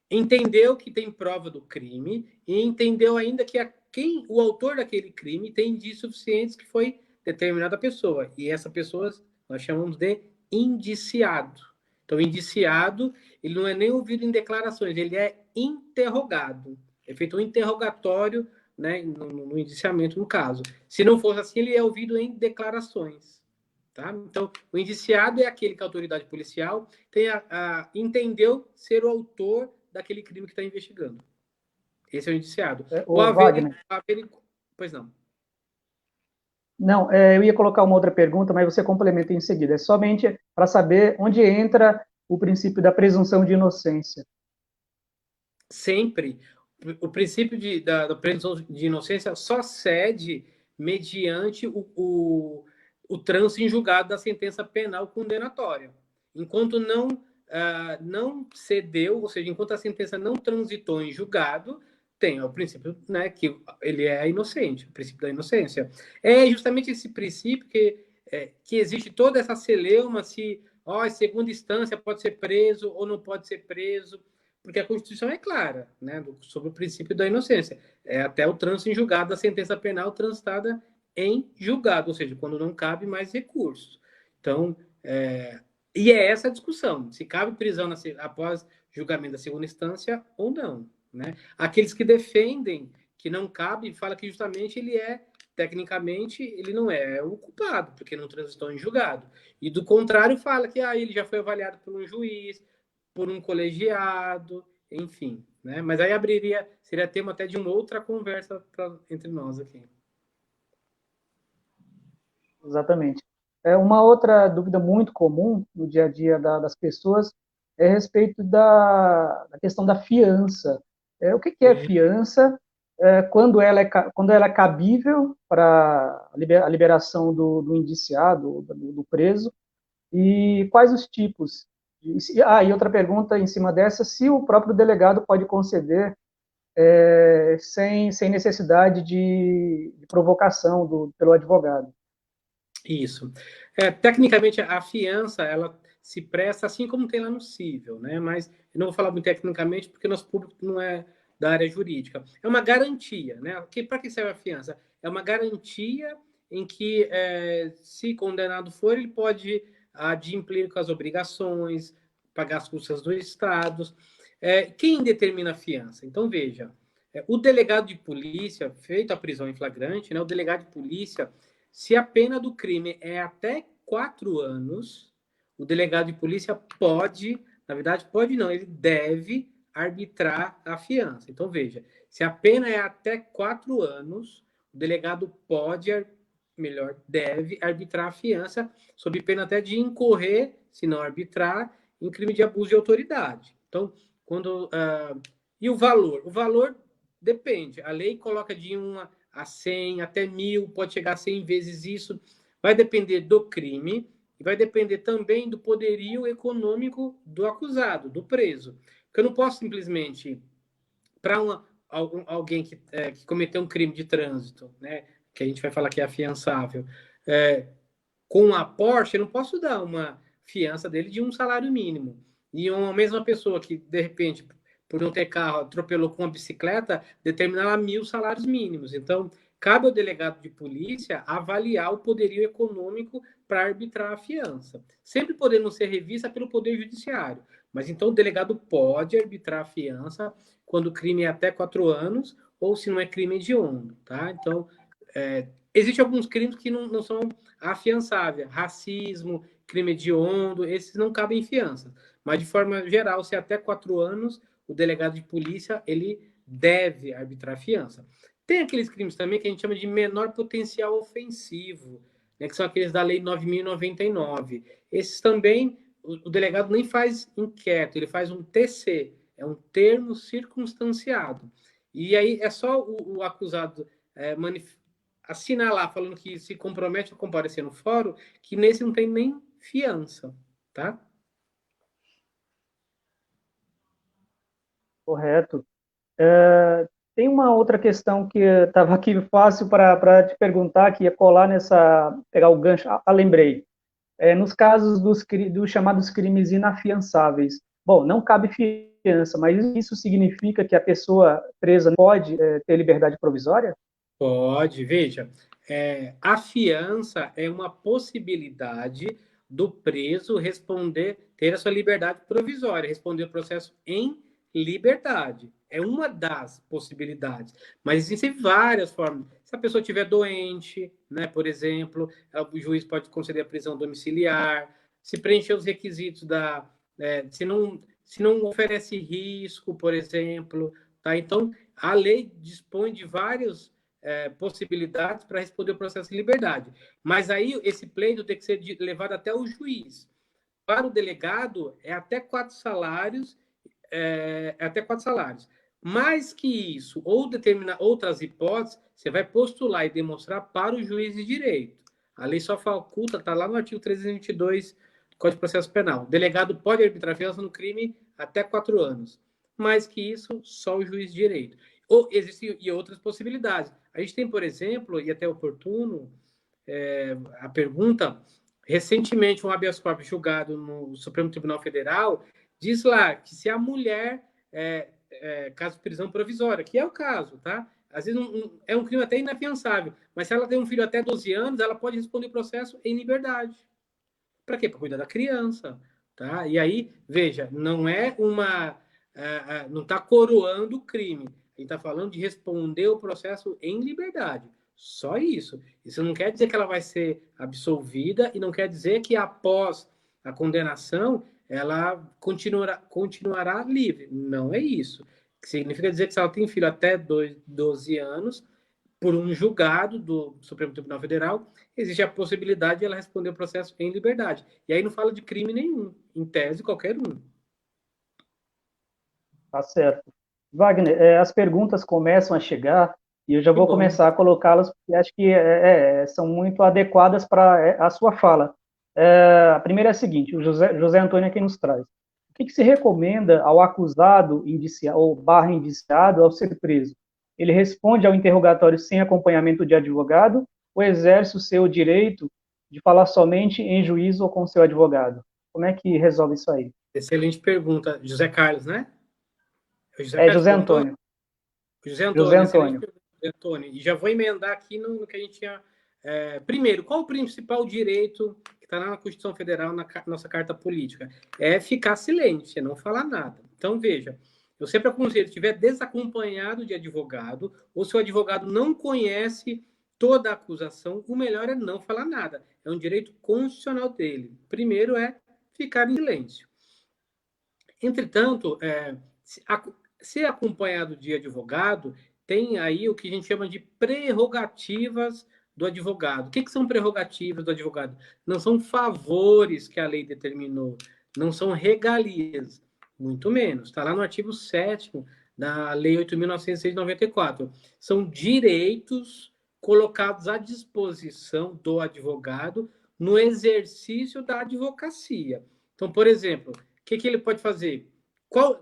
entendeu que tem prova do crime e entendeu ainda que o autor daquele crime tem indícios suficientes que foi determinada pessoa. E essa pessoa nós chamamos de indiciado. Então, o indiciado, ele não é nem ouvido em declarações, ele é interrogado. É feito um interrogatório, né, no indiciamento, no caso. Se não fosse assim, ele é ouvido em declarações. Tá? Então, o indiciado é aquele que a autoridade policial entendeu ser o autor daquele crime que está investigando. Esse é o indiciado. Wagner. Pois não. Não, eu ia colocar uma outra pergunta, mas você complementa em seguida. É somente para saber onde entra o princípio da presunção de inocência. Sempre. O princípio da presunção de inocência só cede mediante o trânsito em julgado da sentença penal condenatória. Enquanto não cedeu, ou seja, enquanto a sentença não transitou em julgado, tem o princípio, né, que ele é inocente, o princípio da inocência. É justamente esse princípio que existe toda essa celeuma se, segunda instância pode ser preso ou não pode ser preso, porque a Constituição é clara, né, sobre o princípio da inocência. É até o trânsito em julgado da sentença penal transitada em julgado, ou seja, quando não cabe mais recursos. Então, e é essa a discussão, se cabe prisão após julgamento da segunda instância ou não. Né? Aqueles que defendem que não cabe, fala que justamente tecnicamente, ele não é o culpado, porque não transitou em julgado. E do contrário, fala que ele já foi avaliado por um juiz, por um colegiado, enfim. Né? Mas aí seria tema até de uma outra conversa entre nós aqui. Exatamente. Uma outra dúvida muito comum no dia a dia das pessoas é a respeito da questão da fiança. O que que é fiança? Quando ela é cabível para a liberação do indiciado, do preso, e quais os tipos? E outra pergunta em cima dessa, se o próprio delegado pode conceder sem necessidade de provocação pelo advogado. Isso. Tecnicamente, a fiança, ela se presta assim como tem lá no cível, né? Mas eu não vou falar muito tecnicamente porque nosso público não é da área jurídica. É uma garantia, né? Para que serve a fiança? É uma garantia em que, se condenado for, ele pode adimplir com as obrigações, pagar as custas do Estado. Quem determina a fiança? Então, veja, o delegado de polícia, feito a prisão em flagrante, né? O delegado de polícia, se a pena do crime é até 4 anos, o delegado de polícia pode, na verdade, pode não, ele deve arbitrar a fiança. Então, veja, se a pena é até 4 anos, o delegado pode, melhor, deve arbitrar a fiança, sob pena até de incorrer, se não arbitrar, em crime de abuso de autoridade. Então, quando. E o valor? O valor depende. A lei coloca de 1 a 100, até 1.000, pode chegar a 100 vezes isso. Vai depender do crime e vai depender também do poderio econômico do acusado, do preso. Porque eu não posso simplesmente, para alguém que cometeu um crime de trânsito, né, que a gente vai falar que é afiançável, com a Porsche, eu não posso dar uma fiança dele de um salário mínimo. E uma mesma pessoa que, de repente, por não ter carro, atropelou com uma bicicleta, determinar lá 1.000 salários mínimos. Então, cabe ao delegado de polícia avaliar o poderio econômico para arbitrar a fiança, sempre podendo ser revista pelo Poder Judiciário. Mas então o delegado pode arbitrar a fiança quando o crime é até 4 anos ou se não é crime hediondo, tá? Então, existem alguns crimes que não são afiançáveis, racismo, crime hediondo, esses não cabem em fiança. Mas, de forma geral, se até 4 anos, o delegado de polícia, ele deve arbitrar fiança. Tem aqueles crimes também que a gente chama de menor potencial ofensivo, né, que são aqueles da Lei 9.099. Esses também, o delegado nem faz inquérito, ele faz um TC, é um termo circunstanciado. E aí é só o acusado assinar lá, falando que se compromete a comparecer no fórum, que nesse não tem nem fiança, tá? Correto. Tem uma outra questão que estava aqui fácil para te perguntar, que ia colar nessa, pegar o gancho. Lembrei. Nos casos dos chamados crimes inafiançáveis. Bom, não cabe fiança, mas isso significa que a pessoa presa pode ter liberdade provisória? Pode, veja. A fiança é uma possibilidade do preso ter a sua liberdade provisória, responder o processo em liberdade. É uma das possibilidades. Mas existem várias formas. Se a pessoa estiver doente, né, por exemplo, o juiz pode conceder a prisão domiciliar. Se preencher os requisitos se não oferece risco, por exemplo, tá? Então, a lei dispõe de vários possibilidades para responder o processo de liberdade. Mas aí esse pleito tem que ser levado até o juiz. Para o delegado, é até 4 salários, até 4 salários. Mais que isso, ou determinar outras hipóteses, você vai postular e demonstrar para o juiz de direito. A lei só faculta, está lá no artigo 322 do Código de Processo Penal. O delegado pode arbitrar fiança no crime até 4 anos. Mais que isso, só o juiz de direito. Ou existem outras possibilidades. A gente tem, por exemplo, e até oportuno, a pergunta, recentemente um habeas corpus julgado no Supremo Tribunal Federal diz lá que se a mulher, caso de prisão provisória, que é o caso, tá? Às vezes é um crime até inafiançável, mas se ela tem um filho até 12 anos, ela pode responder o processo em liberdade. Para quê? Para cuidar da criança, tá? E aí, veja, não é não está coroando o crime. A gente está falando de responder o processo em liberdade. Só isso. Isso não quer dizer que ela vai ser absolvida e não quer dizer que após a condenação ela continuará livre. Não é isso. Significa dizer que se ela tem filho até 12 anos, por um julgado do Supremo Tribunal Federal, existe a possibilidade de ela responder o processo em liberdade. E aí não fala de crime nenhum, em tese, qualquer um. Tá certo. Wagner, as perguntas começam a chegar e eu já Que vou bom. começar a colocá-las, porque acho que são muito adequadas para a sua fala. A primeira é a seguinte: o José Antônio é quem nos traz. O que se recomenda ao acusado indiciado, ou barra indiciado ao ser preso? Ele responde ao interrogatório sem acompanhamento de advogado ou exerce o seu direito de falar somente em juízo ou com seu advogado? Como é que resolve isso aí? Excelente pergunta. José Carlos, né? O José É Carlos José perguntou? Antônio. José José Antônio, excelente Antônio. pergunta, José Antônio. E já vou emendar aqui no que a gente tinha. Primeiro, qual o principal direito que está lá na Constituição Federal, na nossa Carta Política? É ficar silente, é não falar nada. Então, veja, eu sempre aconselho, se estiver desacompanhado de advogado, ou se o advogado não conhece toda a acusação, o melhor é não falar nada. É um direito constitucional dele. Primeiro é ficar em silêncio. Entretanto, se acompanhado de advogado, tem aí o que a gente chama de prerrogativas do advogado. O que são prerrogativas do advogado? Não são favores que a lei determinou, não são regalias, muito menos. Está lá no artigo 7º da Lei 8.906 de 94. São direitos colocados à disposição do advogado no exercício da advocacia. Então, por exemplo, que ele pode fazer?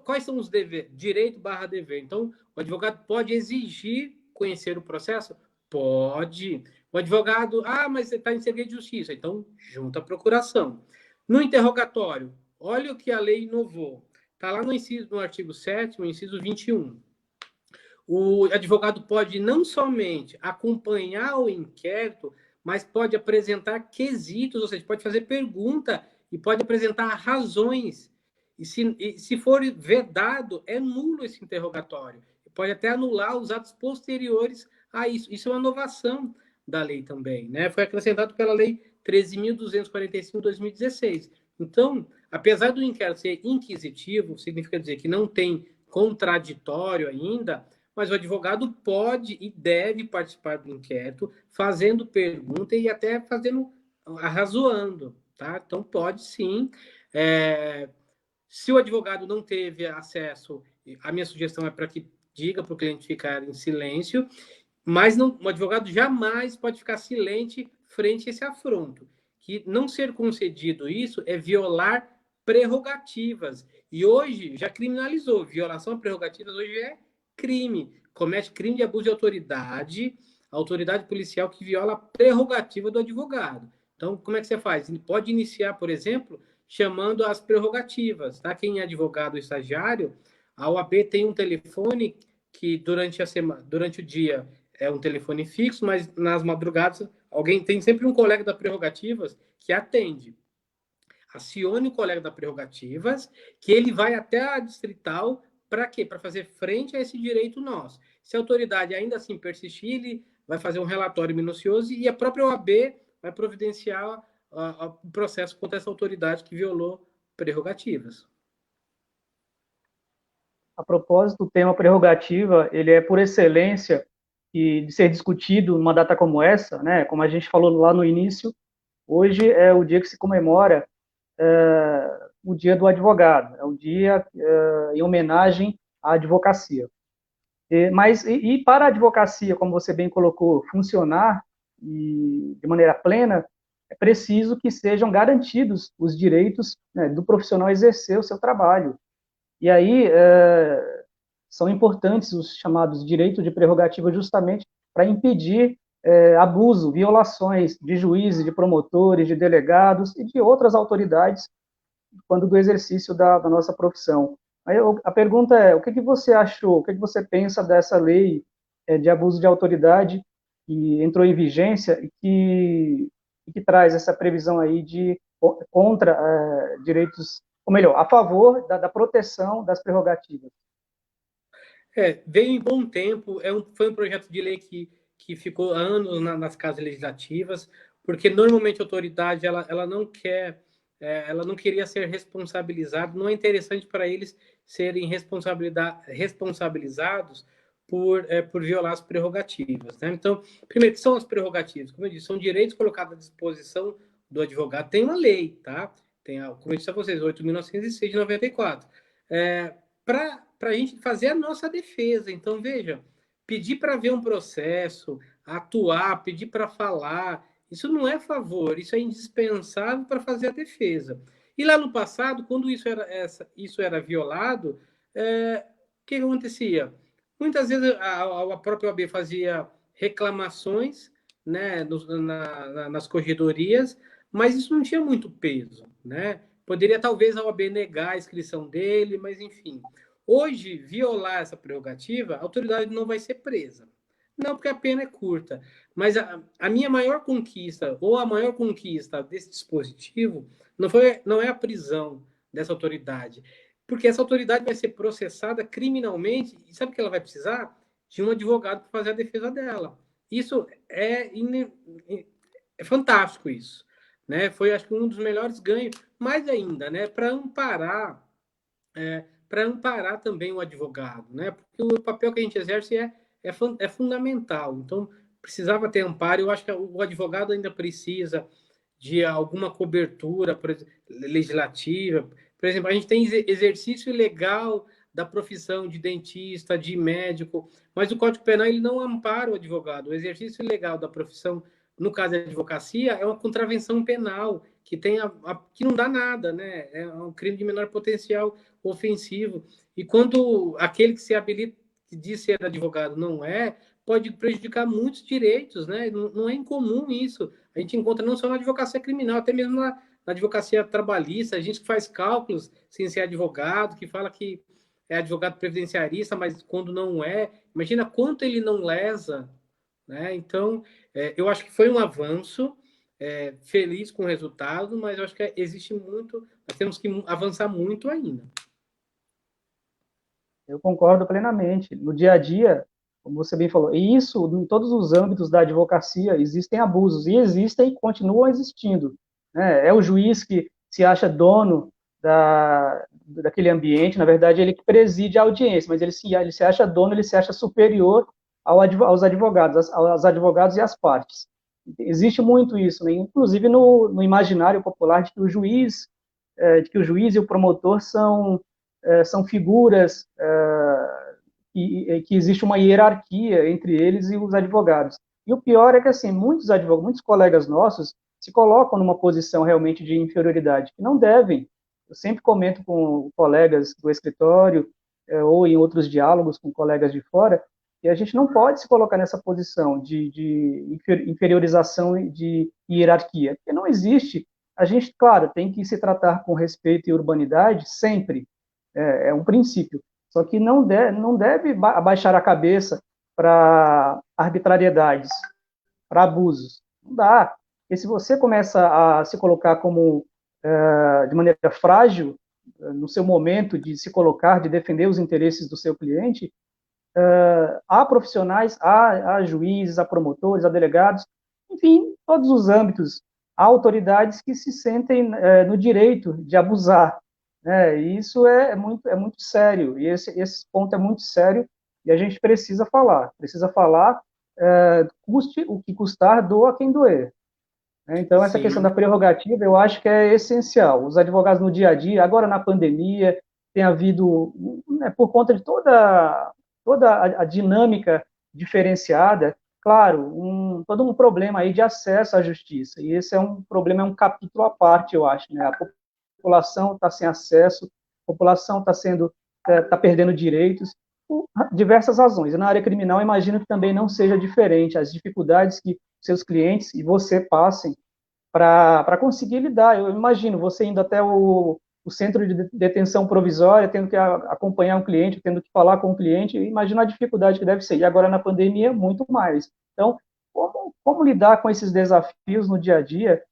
Quais são os deveres? Direito barra dever. Então, o advogado pode exigir conhecer o processo? Pode. O advogado, mas você está em segredo de justiça. Então, junta a procuração. No interrogatório, olha o que a lei inovou. Está lá no artigo 7º, inciso 21. O advogado pode não somente acompanhar o inquérito, mas pode apresentar quesitos, ou seja, pode fazer pergunta e pode apresentar razões. Se for vedado, é nulo esse interrogatório. Pode até anular os atos posteriores a isso. Isso é uma inovação da lei também, né? Foi acrescentado pela Lei 13.245 de 2016. Então, apesar do inquérito ser inquisitivo, significa dizer que não tem contraditório ainda, mas o advogado pode e deve participar do inquérito, fazendo pergunta e até fazendo, arrazoando, tá? Então, pode sim. Se o advogado não teve acesso, a minha sugestão é para que diga para o cliente ficar em silêncio, mas não, o advogado jamais pode ficar silente frente a esse afronto. Que não ser concedido isso é violar prerrogativas. E hoje já criminalizou. Violação a prerrogativas hoje é crime. Comete crime de abuso de autoridade policial que viola a prerrogativa do advogado. Então, como é que você faz? Ele pode iniciar, por exemplo, chamando as prerrogativas. Tá? Quem é advogado ou estagiário, a OAB tem um telefone que durante a semana, durante o dia é um telefone fixo, mas nas madrugadas alguém tem sempre um colega da prerrogativas que atende. Acione o colega da prerrogativas, que ele vai até a distrital para quê? Para fazer frente a esse direito nosso. Se a autoridade ainda assim persistir, ele vai fazer um relatório minucioso e a própria OAB vai providenciar o processo contra essa autoridade que violou prerrogativas. A propósito, o tema prerrogativa, ele é por excelência e de ser discutido numa data como essa, né? Como a gente falou lá no início, hoje é o dia que se comemora o Dia do Advogado, é o dia em homenagem à advocacia. Mas para a advocacia, como você bem colocou, funcionar de maneira plena, é preciso que sejam garantidos os direitos, né, do profissional exercer o seu trabalho. E aí são importantes os chamados direitos de prerrogativa justamente para impedir abuso, violações de juízes, de promotores, de delegados e de outras autoridades quando do exercício da nossa profissão. Aí a pergunta é, o que você achou, o que você pensa dessa lei de abuso de autoridade que entrou em vigência e que traz essa previsão aí de contra direitos, ou melhor, a favor da proteção das prerrogativas? Veio em bom tempo, foi um projeto de lei que ficou anos nas casas legislativas, porque normalmente a autoridade ela não quer, ela não queria ser responsabilizada, não é interessante para eles serem responsabilizados por violar as prerrogativas. Né? Então, primeiro, que são as prerrogativas? Como eu disse, são direitos colocados à disposição do advogado. Tem uma lei, tá? Como eu disse a vocês, 8.906 de 94. Para a gente fazer a nossa defesa. Então, veja, pedir para ver um processo, atuar, pedir para falar, isso não é favor, isso é indispensável para fazer a defesa. E lá no passado, quando isso era violado, o que acontecia? Muitas vezes a própria OAB fazia reclamações, né, nas corredorias, mas isso não tinha muito peso, né? Poderia talvez a OAB negar a inscrição dele, mas enfim. Hoje, violar essa prerrogativa, a autoridade não vai ser presa. Não porque a pena é curta, mas a minha maior conquista, ou a maior conquista desse dispositivo, não é a prisão dessa autoridade, porque essa autoridade vai ser processada criminalmente, e sabe o que ela vai precisar? De um advogado para fazer a defesa dela. Isso é fantástico isso, né? Foi, acho que, um dos melhores ganhos, mais ainda, né? Para amparar também o advogado, né? Porque o papel que a gente exerce é fundamental. Então, precisava ter amparo. Eu acho que o advogado ainda precisa de alguma cobertura legislativa. Por exemplo, a gente tem exercício legal da profissão de dentista, de médico, mas o Código Penal ele não ampara o advogado. O exercício legal da profissão, no caso da advocacia, é uma contravenção penal que que não dá nada, né? É um crime de menor potencial ofensivo. E quando aquele que se habilita, que diz ser advogado, não é, pode prejudicar muitos direitos, né? Não é incomum isso. A gente encontra não só na advocacia criminal, até mesmo na advocacia trabalhista, a gente que faz cálculos sem ser advogado, que fala que é advogado previdenciarista, mas quando não é, imagina quanto ele não lesa, né? Então, eu acho que foi um avanço, feliz com o resultado, mas eu acho que existe muito, nós temos que avançar muito ainda. Eu concordo plenamente. No dia a dia, como você bem falou, e isso em todos os âmbitos da advocacia existem abusos, e existem e continuam existindo, né? É o juiz que se acha dono daquele ambiente, na verdade, ele que preside a audiência, mas ele se acha dono, ele se acha superior aos aos advogados e às partes. Existe muito isso, né? Inclusive no imaginário popular de que o juiz e o promotor são figuras que existe uma hierarquia entre eles e os advogados. E o pior é que, assim, muitos colegas nossos se colocam numa posição realmente de inferioridade, que não devem. Eu sempre comento com colegas do escritório, ou em outros diálogos com colegas de fora, que a gente não pode se colocar nessa posição de inferiorização de hierarquia, porque não existe. A gente, claro, tem que se tratar com respeito e urbanidade sempre, é um princípio. Só que não deve abaixar a cabeça para arbitrariedades, para abusos. Não dá. Porque se você começa a se colocar como de maneira frágil, no seu momento de se colocar, de defender os interesses do seu cliente, há profissionais, há juízes, há promotores, há delegados, enfim, todos os âmbitos, há autoridades que se sentem no direito de abusar, né? E isso é muito sério, e esse ponto é muito sério, e a gente precisa falar, custe o que custar, doa quem doer. Né? Então, essa questão da prerrogativa, eu acho que é essencial. Os advogados no dia a dia, agora na pandemia, tem havido, né, por conta de toda a dinâmica diferenciada, claro, todo um problema aí de acesso à justiça, e esse é um problema, é um capítulo à parte, eu acho, né? A população está sem acesso, a população está perdendo direitos, por diversas razões. E na área criminal, imagino que também não seja diferente, as dificuldades que seus clientes e você passem para conseguir lidar. Eu imagino você indo até o centro de detenção provisória, tendo que acompanhar um cliente, tendo que falar com o cliente, imagina a dificuldade que deve ser. E agora na pandemia, muito mais. Então, como lidar com esses desafios no dia a dia?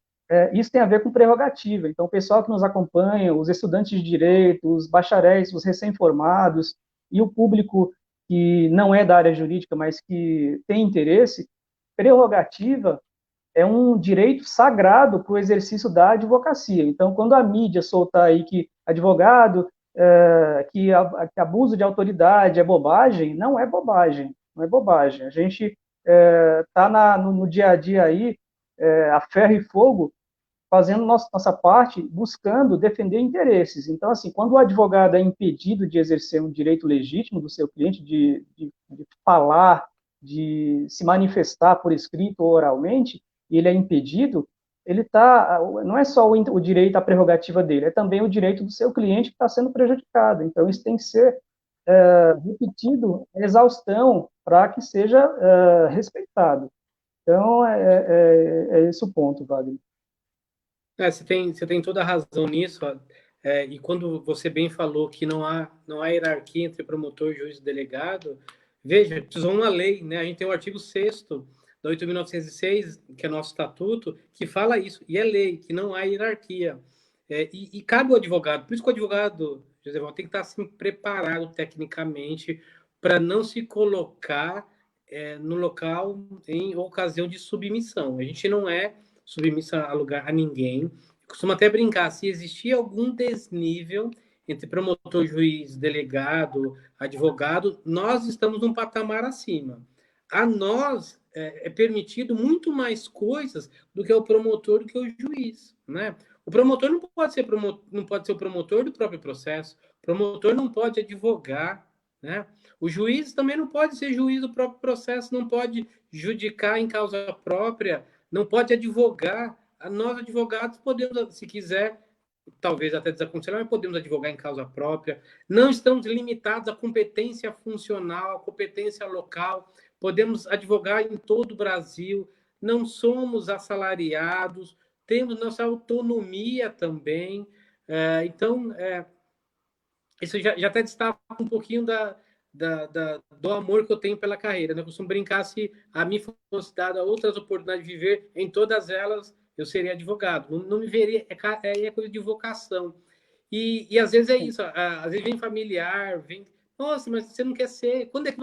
Isso tem a ver com prerrogativa. Então, o pessoal que nos acompanha, os estudantes de direito, os bacharéis, os recém-formados, e o público que não é da área jurídica, mas que tem interesse, prerrogativa é um direito sagrado para o exercício da advocacia. Então, quando a mídia soltar aí que advogado, que abuso de autoridade é bobagem, não é bobagem, não é bobagem. A gente está no dia a dia aí, a ferro e fogo, fazendo nossa parte, buscando defender interesses. Então, assim, quando o advogado é impedido de exercer um direito legítimo do seu cliente, de falar, de se manifestar por escrito ou oralmente, e ele é impedido, ele está, não é só o direito à prerrogativa dele, é também o direito do seu cliente que está sendo prejudicado. Então, isso tem que ser repetido, exaustão, para que seja respeitado. Então, é esse o ponto, Wagner. Você tem toda a razão nisso, ó. E quando você bem falou que não há hierarquia entre promotor, juiz e delegado, veja, precisou uma lei, né? A gente tem o artigo 6º da 8.906, que é nosso estatuto, que fala isso, e é lei, que não há hierarquia. E cabe ao advogado, por isso que o advogado, José Val, tem que estar assim, preparado tecnicamente para não se colocar no local em ocasião de submissão. A gente não é submissa a lugar a ninguém. Eu costumo até brincar, se existir algum desnível entre promotor, juiz, delegado, advogado, nós estamos num patamar acima. A nós é permitido muito mais coisas do que o promotor, do que o juiz, né? O promotor não pode ser o promotor do próprio processo, o promotor não pode advogar, né? O juiz também não pode ser juiz do próprio processo, não pode judicar em causa própria, não pode advogar. Nós, advogados, podemos, se quiser, talvez até desaconselhar, mas podemos advogar em causa própria. Não estamos limitados à competência funcional, à competência local. Podemos advogar em todo o Brasil. Não somos assalariados, temos nossa autonomia também. Então, isso já até destaca um pouquinho do amor que eu tenho pela carreira. Né? Eu costumo brincar, se a mim fosse dada outras oportunidades de viver, em todas elas eu seria advogado. Não me veria, é coisa de vocação. E às vezes é isso, às vezes vem familiar, nossa, mas você não quer ser, quando é que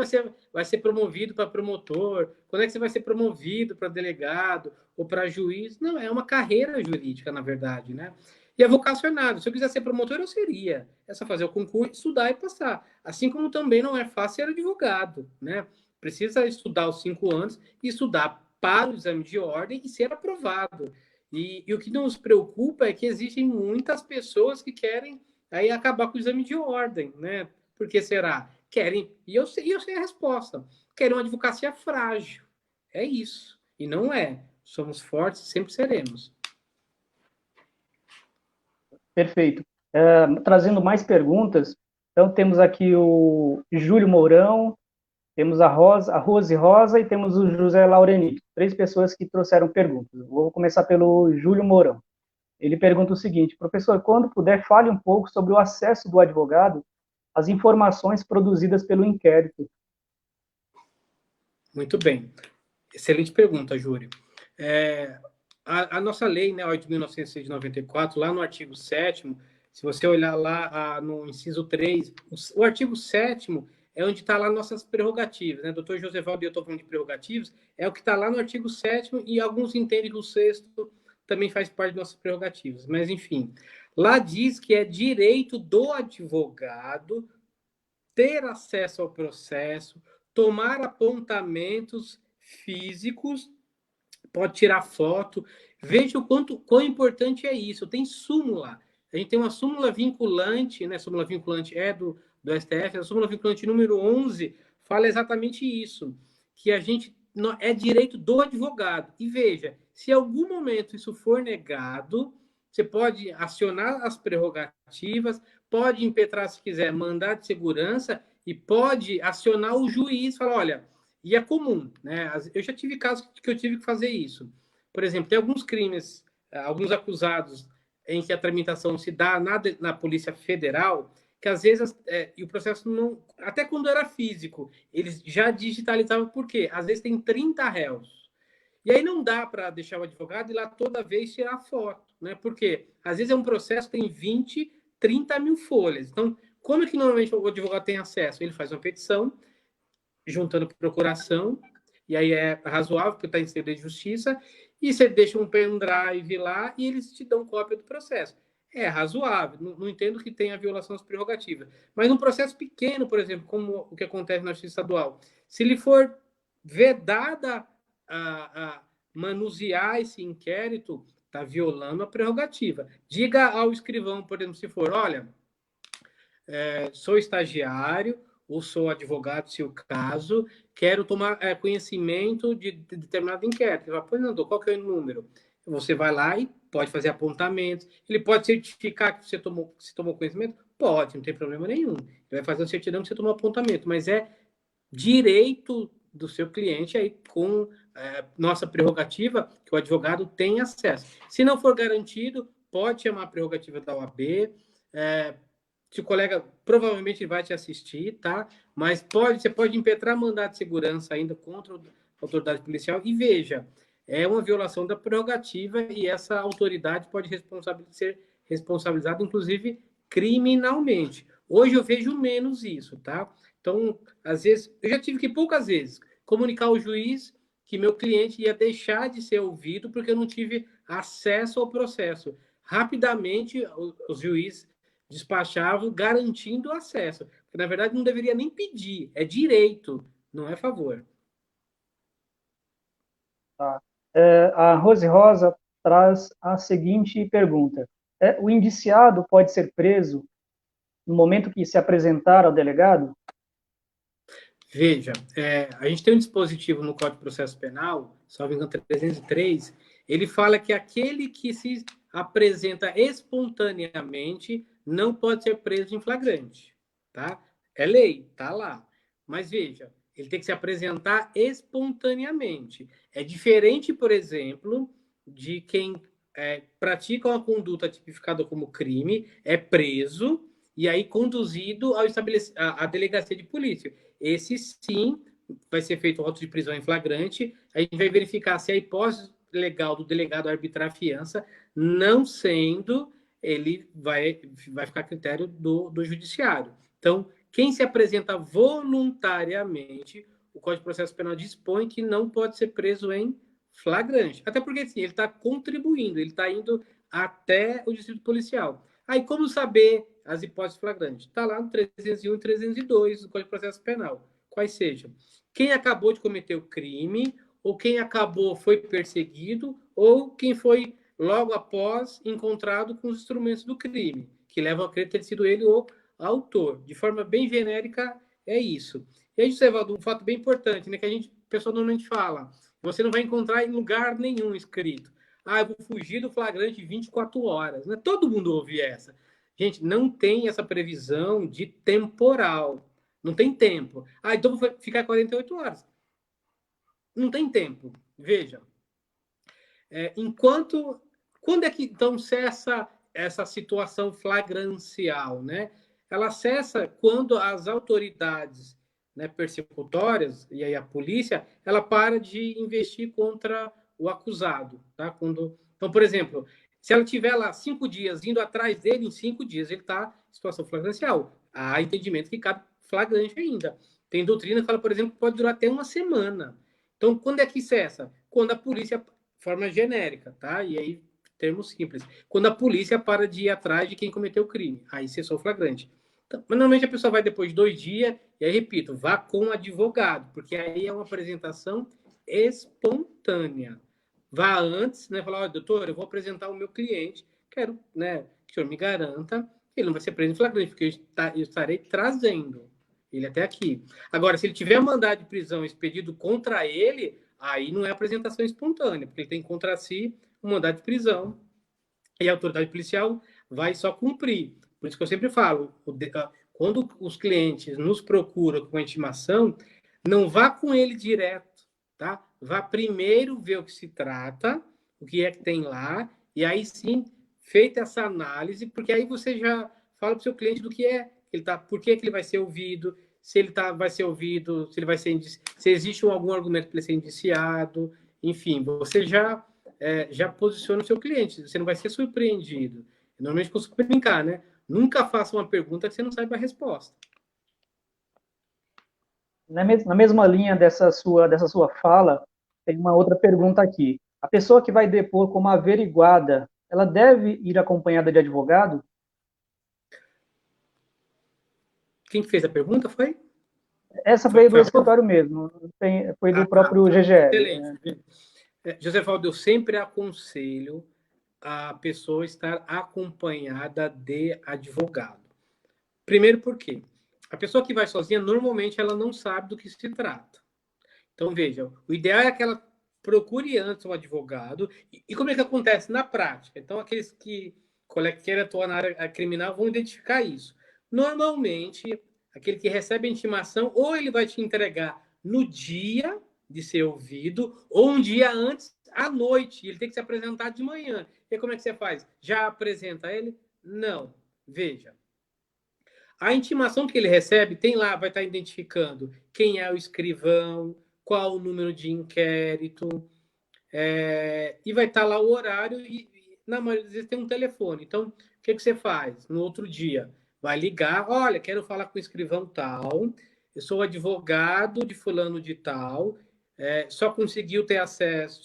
vai ser promovido para promotor? Quando é que você vai ser promovido para delegado ou para juiz? Não, é uma carreira jurídica, na verdade, né? E é vocacionado. Se eu quiser ser promotor, eu seria. É só fazer o concurso, estudar e passar. Assim como também não é fácil ser advogado, né? Precisa estudar os 5 anos e estudar para o exame de ordem e ser aprovado. E o que nos preocupa é que existem muitas pessoas que querem aí acabar com o exame de ordem, né? Por que será? Querem, e eu sei a resposta, querem uma advocacia frágil. É isso. E não é. Somos fortes, sempre seremos. Perfeito. Trazendo mais perguntas, então temos aqui o Júlio Mourão, temos a Rose Rosa e temos o José Laurenito. 3 pessoas que trouxeram perguntas. Vou começar pelo Júlio Mourão. Ele pergunta o seguinte: professor, quando puder, fale um pouco sobre o acesso do advogado às informações produzidas pelo inquérito. Muito bem. Excelente pergunta, Júlio. A nossa lei, né, 8.994, lá no artigo 7º, se você olhar lá no inciso 3, o artigo 7º é onde está lá nossas prerrogativas, né? Doutor Josevaldo e eu estou falando de prerrogativas, é o que está lá no artigo 7º e alguns entendem que o 6º também faz parte de nossas prerrogativas. Mas, enfim, lá diz que é direito do advogado ter acesso ao processo, tomar apontamentos físicos, pode tirar foto. Veja quão importante é isso. Tem súmula. A gente tem uma súmula vinculante, né? A súmula vinculante é do STF, a súmula vinculante número 11 fala exatamente isso, que a gente é direito do advogado. E veja, se em algum momento isso for negado, você pode acionar as prerrogativas, pode impetrar, se quiser, mandado de segurança e pode acionar o juiz, falar, olha, e é comum, né? Eu já tive casos que eu tive que fazer isso. Por exemplo, tem alguns crimes, alguns acusados em que a tramitação se dá na Polícia Federal, que às vezes, e o processo não. Até quando era físico, eles já digitalizavam, por quê? Às vezes tem 30 réus. E aí não dá para deixar o advogado ir lá toda vez tirar foto, né? Porque às vezes é um processo que tem 20, 30 mil folhas. Então, como é que normalmente o advogado tem acesso? Ele faz uma petição, juntando procuração, e aí é razoável, porque está em segredo de justiça, e você deixa um pendrive lá e eles te dão cópia do processo. É razoável, não entendo que tenha violação às prerrogativas. Mas num processo pequeno, por exemplo, como o que acontece na Justiça Estadual, se ele for vedada a manusear esse inquérito, está violando a prerrogativa. Diga ao escrivão, por exemplo, se for, olha, sou estagiário ou sou advogado, se o caso, quero tomar conhecimento de determinado inquérito. Ele fala, pois não, qual que é o número? Você vai lá e pode fazer apontamentos. Ele pode certificar que você tomou conhecimento? Pode, não tem problema nenhum. Ele vai fazer a certidão que você tomou apontamento, mas é direito do seu cliente aí com nossa prerrogativa que o advogado tem acesso. Se não for garantido, pode chamar a prerrogativa da OAB, se o colega provavelmente vai te assistir, tá? Mas você pode impetrar mandado de segurança ainda contra a autoridade policial e veja, é uma violação da prerrogativa e essa autoridade pode ser responsabilizada, inclusive, criminalmente. Hoje eu vejo menos isso, tá? Então, às vezes, eu já tive que poucas vezes comunicar ao juiz que meu cliente ia deixar de ser ouvido porque eu não tive acesso ao processo. Rapidamente, os juízes despachavam garantindo acesso. Porque, na verdade, não deveria nem pedir, é direito, não é favor. Tá. A Rose Rosa traz a seguinte pergunta. O indiciado pode ser preso no momento que se apresentar ao delegado? Veja, a gente tem um dispositivo no Código de Processo Penal, salvo engano, 303, ele fala que aquele que se apresenta espontaneamente não pode ser preso em flagrante, tá? É lei, tá lá. Mas veja, ele tem que se apresentar espontaneamente. É diferente, por exemplo, de quem pratica uma conduta tipificada como crime, é preso e aí conduzido à delegacia de polícia. Esse sim vai ser feito o auto de prisão em flagrante. A gente vai verificar se a hipótese legal do delegado arbitrar a fiança, não sendo, ele vai ficar a critério do judiciário. Então, quem se apresenta voluntariamente, o Código de Processo Penal dispõe que não pode ser preso em flagrante. Até porque, assim, ele está contribuindo, ele está indo até o distrito policial. Aí, como saber as hipóteses flagrantes? Está lá no 301 e 302 do Código de Processo Penal. Quais sejam? Quem acabou de cometer o crime, ou quem foi perseguido, ou quem foi logo após encontrado com os instrumentos do crime, que levam a crer ter sido ele o autor. De forma bem genérica, é isso. E aí, José Valdo, um fato bem importante, né, que a pessoa normalmente fala, você não vai encontrar em lugar nenhum escrito. Eu vou fugir do flagrante 24 horas. Né? Todo mundo ouve essa. Gente, não tem essa previsão de temporal. Não tem tempo. Então vou ficar 48 horas. Não tem tempo. Veja. Quando é que, então, cessa essa situação flagrancial, né? Ela cessa quando as autoridades, né, persecutórias, e aí a polícia, ela para de investir contra o acusado, tá? Então, por exemplo, se ela tiver lá 5 dias indo atrás dele, em 5 dias ele está em situação flagrancial. Há entendimento que cabe flagrante ainda. Tem doutrina que fala, por exemplo, que pode durar até uma semana. Então, quando é que cessa? Quando a polícia, forma genérica, tá? E aí, termos simples. Quando a polícia para de ir atrás de quem cometeu o crime. Aí cessou o flagrante. Então, mas normalmente a pessoa vai depois de 2 dias, e aí, repito, vá com o advogado, porque aí é uma apresentação espontânea. Vá antes, né? Falar, doutor, eu vou apresentar o meu cliente, quero, né, que o senhor me garanta que ele não vai ser preso em flagrante, porque eu estarei trazendo ele até aqui. Agora, se ele tiver mandado de prisão expedido contra ele, aí não é apresentação espontânea, porque ele tem contra si um mandado de prisão e a autoridade policial vai só cumprir. Por isso que eu sempre falo, quando os clientes nos procuram com a intimação, não vá com ele direto, tá? Vá primeiro ver o que se trata, o que é que tem lá, e aí sim, feita essa análise, porque aí você já fala para o seu cliente do que é, por que ele vai ser ouvido, se ele vai ser ouvido, se ele vai ser se existe algum argumento para ele ser indiciado, enfim, você já posiciona o seu cliente, você não vai ser surpreendido. Normalmente costumo brincar, né? Nunca faça uma pergunta que você não saiba a resposta. Na mesma linha dessa sua fala, tem uma outra pergunta aqui. A pessoa que vai depor como averiguada, ela deve ir acompanhada de advogado? Quem fez a pergunta foi? Essa veio do escritório mesmo, foi do próprio GGL. Excelente. José Valdo, eu sempre aconselho a pessoa estar acompanhada de advogado. Primeiro, por quê? A pessoa que vai sozinha, normalmente, ela não sabe do que se trata. Então, veja, o ideal é que ela procure antes um advogado. E como é que acontece na prática? Então, aqueles que querem atuar na área criminal vão identificar isso. Normalmente, aquele que recebe a intimação, ou ele vai te entregar no dia de ser ouvido, ou um dia antes, à noite. Ele tem que se apresentar de manhã. E como é que você faz? Já apresenta ele? Não. Veja, a intimação que ele recebe tem lá, vai estar identificando quem é o escrivão, qual o número de inquérito, e vai estar lá o horário e, na maioria das vezes, tem um telefone. Então, o que você faz? No outro dia, vai ligar, olha, quero falar com o escrivão tal, eu sou advogado de fulano de tal, só consegui ter acesso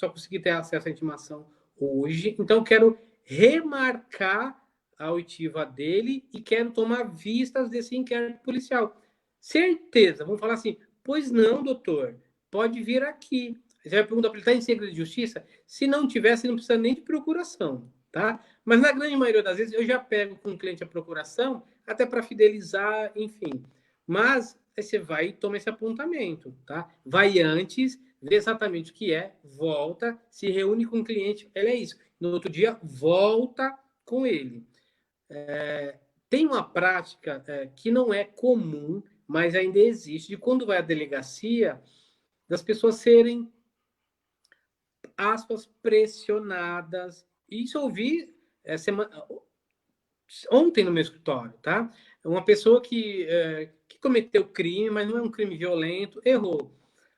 à intimação hoje, então quero remarcar a oitiva dele e quero tomar vistas desse inquérito policial. Certeza, vamos falar assim, pois não, doutor, pode vir aqui. Você vai perguntar para ele, está em segredo de justiça? Se não tiver, você não precisa nem de procuração, tá? Mas na grande maioria das vezes eu já pego com o cliente a procuração, até para fidelizar, enfim. Mas aí você vai e toma esse apontamento, tá? Vai antes, vê exatamente o que é, volta, se reúne com o cliente, é isso. No outro dia, volta com ele. Tem uma prática que não é comum, mas ainda existe, de quando vai à delegacia, das pessoas serem, aspas, pressionadas. Isso eu ouvi ontem no meu escritório, tá? Uma pessoa que cometeu crime, mas não é um crime violento, errou.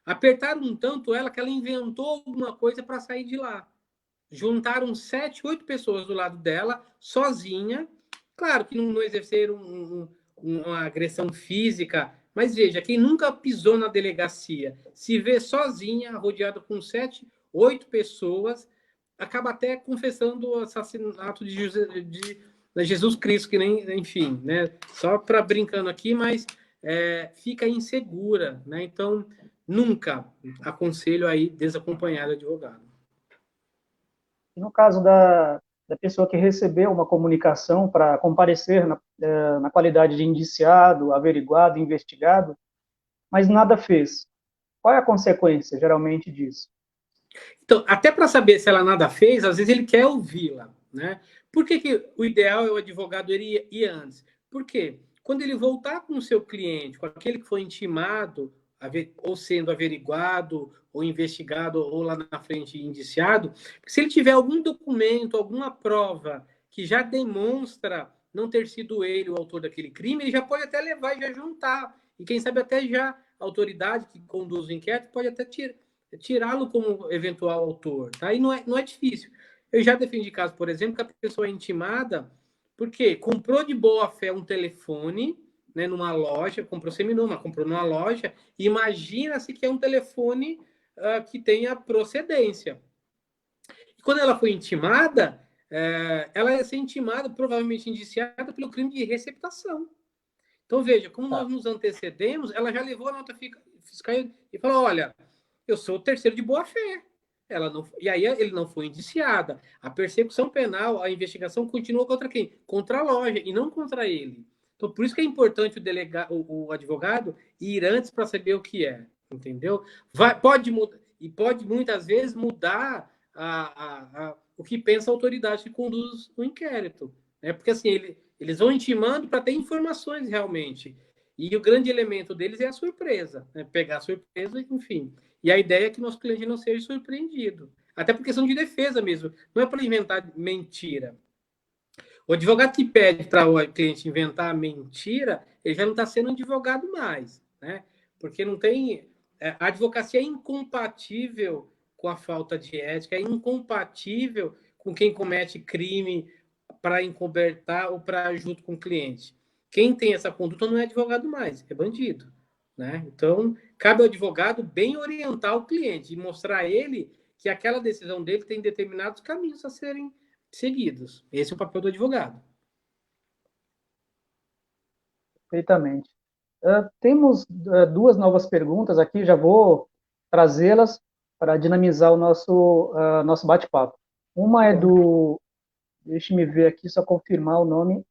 Apertaram um tanto ela que ela inventou alguma coisa para sair de lá. Juntaram 7, 8 pessoas do lado dela, sozinha. Claro que não exerceram uma agressão física, mas veja, quem nunca pisou na delegacia, se vê sozinha, rodeada com 7, 8 pessoas, acaba até confessando o assassinato de Jesus Cristo, que nem, enfim, né? Só para brincando aqui, mas fica insegura, né? Então, nunca aconselho aí desacompanhar o advogado. E no caso da pessoa que recebeu uma comunicação para comparecer na qualidade de indiciado, averiguado, investigado, mas nada fez, qual é a consequência, geralmente, disso? Então, até para saber se ela nada fez, às vezes ele quer ouvi-la, né? Por que o ideal é o advogado ir antes? Porque quando ele voltar com o seu cliente, com aquele que foi intimado, ou sendo averiguado, ou investigado, ou lá na frente indiciado, se ele tiver algum documento, alguma prova que já demonstra não ter sido ele o autor daquele crime, ele já pode até levar e já juntar. E quem sabe até já a autoridade que conduz o inquérito pode até tirá-lo como eventual autor, tá? E não é difícil. Eu já defendi casos, por exemplo, que a pessoa é intimada porque comprou de boa fé um telefone, né, numa loja, comprou seminou, mas comprou numa loja, e imagina-se que é um telefone que tenha procedência. E quando ela foi intimada, ela ia ser intimada, provavelmente indiciada pelo crime de receptação. Então, veja, como nós nos antecedemos, ela já levou a nota fiscal e falou, olha, eu sou o terceiro de boa fé. Ela não, e aí ele não foi indiciada. A persecução penal, a investigação continua contra quem? Contra a loja e não contra ele. Então, por isso que é importante o advogado ir antes para saber o que é, entendeu? Pode mudar, e pode muitas vezes mudar o que pensa a autoridade que conduz o inquérito. Né? Porque assim, eles vão intimando para ter informações realmente. E o grande elemento deles é a surpresa, né? Pegar a surpresa, enfim. E a ideia é que nosso cliente não seja surpreendido. Até por questão de defesa mesmo. Não é para inventar mentira. O advogado que pede para o cliente inventar mentira, ele já não está sendo advogado mais, né? Porque não tem. A advocacia é incompatível com a falta de ética, é incompatível com quem comete crime para encobertar ou para junto com o cliente. Quem tem essa conduta não é advogado mais, é bandido. Né? Então, cabe ao advogado bem orientar o cliente e mostrar a ele que aquela decisão dele tem determinados caminhos a serem seguidos. Esse é o papel do advogado. Perfeitamente. Temos duas novas perguntas aqui, já vou trazê-las para dinamizar o nosso bate-papo. Uma é do Deixe-me ver aqui, só confirmar o nome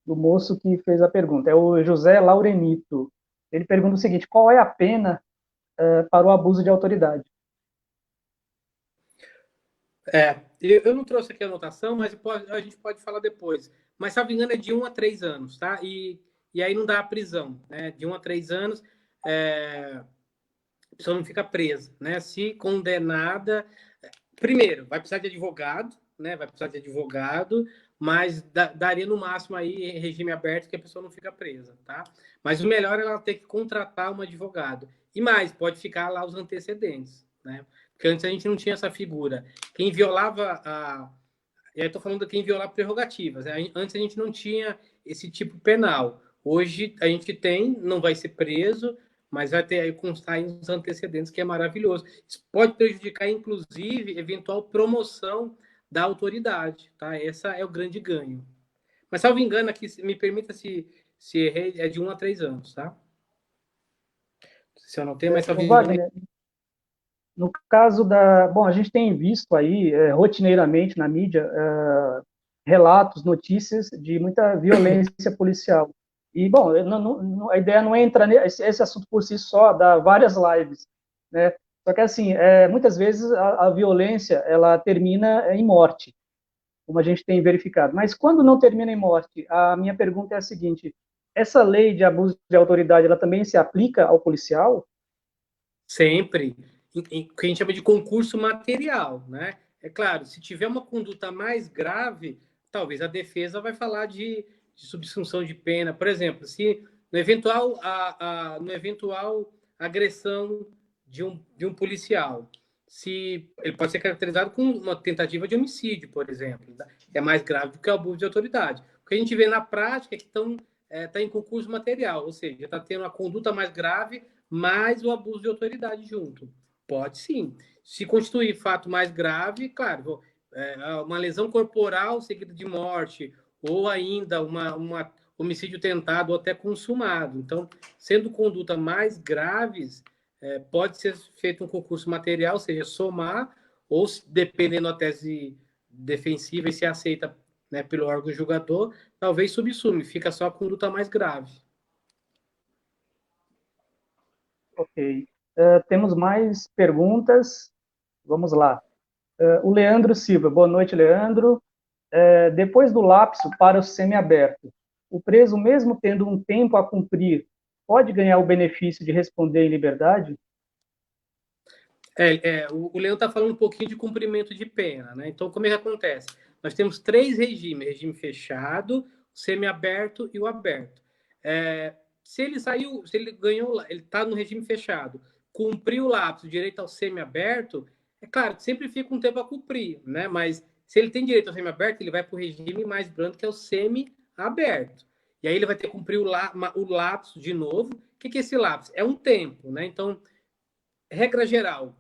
do moço que fez a pergunta. É o José Laurenito. Ele pergunta o seguinte: qual é a pena para o abuso de autoridade? Eu não trouxe aqui a anotação, mas a gente pode falar depois. Mas, salvo engano, é de 1 a 3 anos, tá? E aí não dá a prisão, né? De 1 a 3 anos, a pessoa não fica presa, né? Se condenada, primeiro, vai precisar de advogado, né? Vai precisar de advogado, mas daria no máximo aí em regime aberto que a pessoa não fica presa, tá? Mas o melhor é ela ter que contratar um advogado. E mais, pode ficar lá os antecedentes, né? Porque antes a gente não tinha essa figura. Quem violava a. E aí estou falando de quem violar prerrogativas. Né? Antes a gente não tinha esse tipo penal. Hoje a gente tem, não vai ser preso, mas vai ter aí constar os antecedentes, que é maravilhoso. Isso pode prejudicar, inclusive, eventual promoção da autoridade, tá? Essa é o grande ganho. Mas, salvo engano, aqui, me permita se errei, é de 1 a 3 anos, tá? Se eu não tenho, mas salvo O engano. Wagner, no caso da. Bom, a gente tem visto aí, rotineiramente na mídia, relatos, notícias de muita violência policial. E, bom, a ideia não é entrar nesse assunto por si só, dá várias lives, né? Só que, assim, muitas vezes a violência, ela termina em morte, como a gente tem verificado. Mas quando não termina em morte, a minha pergunta é a seguinte: essa lei de abuso de autoridade, ela também se aplica ao policial? Sempre, que a gente chama de concurso material, né? É claro, se tiver uma conduta mais grave, talvez a defesa vai falar de subsunção de pena. Por exemplo, se no eventual agressão de um policial, se ele pode ser caracterizado como uma tentativa de homicídio, por exemplo, tá? É mais grave do que o abuso de autoridade. O que a gente vê na prática é que está em concurso material, ou seja, está tendo uma conduta mais grave mais o abuso de autoridade junto. Pode sim. Se constituir fato mais grave, claro, uma lesão corporal seguida de morte, ou ainda uma homicídio tentado ou até consumado. Então, sendo conduta mais graves, pode ser feito um concurso material, ou seja, somar, ou dependendo da tese defensiva e se aceita, né, pelo órgão julgador, talvez subsume, fica só a conduta mais grave. Ok. Temos mais perguntas. Vamos lá. O Leandro Silva. Boa noite, Leandro. Depois do lapso para o semiaberto, o preso, mesmo tendo um tempo a cumprir, pode ganhar o benefício de responder em liberdade? O Leão está falando um pouquinho de cumprimento de pena, né? Então, como é que acontece? Nós temos 3 regimes: regime fechado, semiaberto e o aberto. Se ele saiu, se ele ganhou, ele está no regime fechado, cumpriu o lapso, direito ao semiaberto, é claro que sempre fica um tempo a cumprir, né? Mas se ele tem direito ao semiaberto, ele vai para o regime mais brando, que é o semiaberto. E aí ele vai ter que cumprir o lapso de novo. O que é esse lapso? É um tempo, né? Então, regra geral,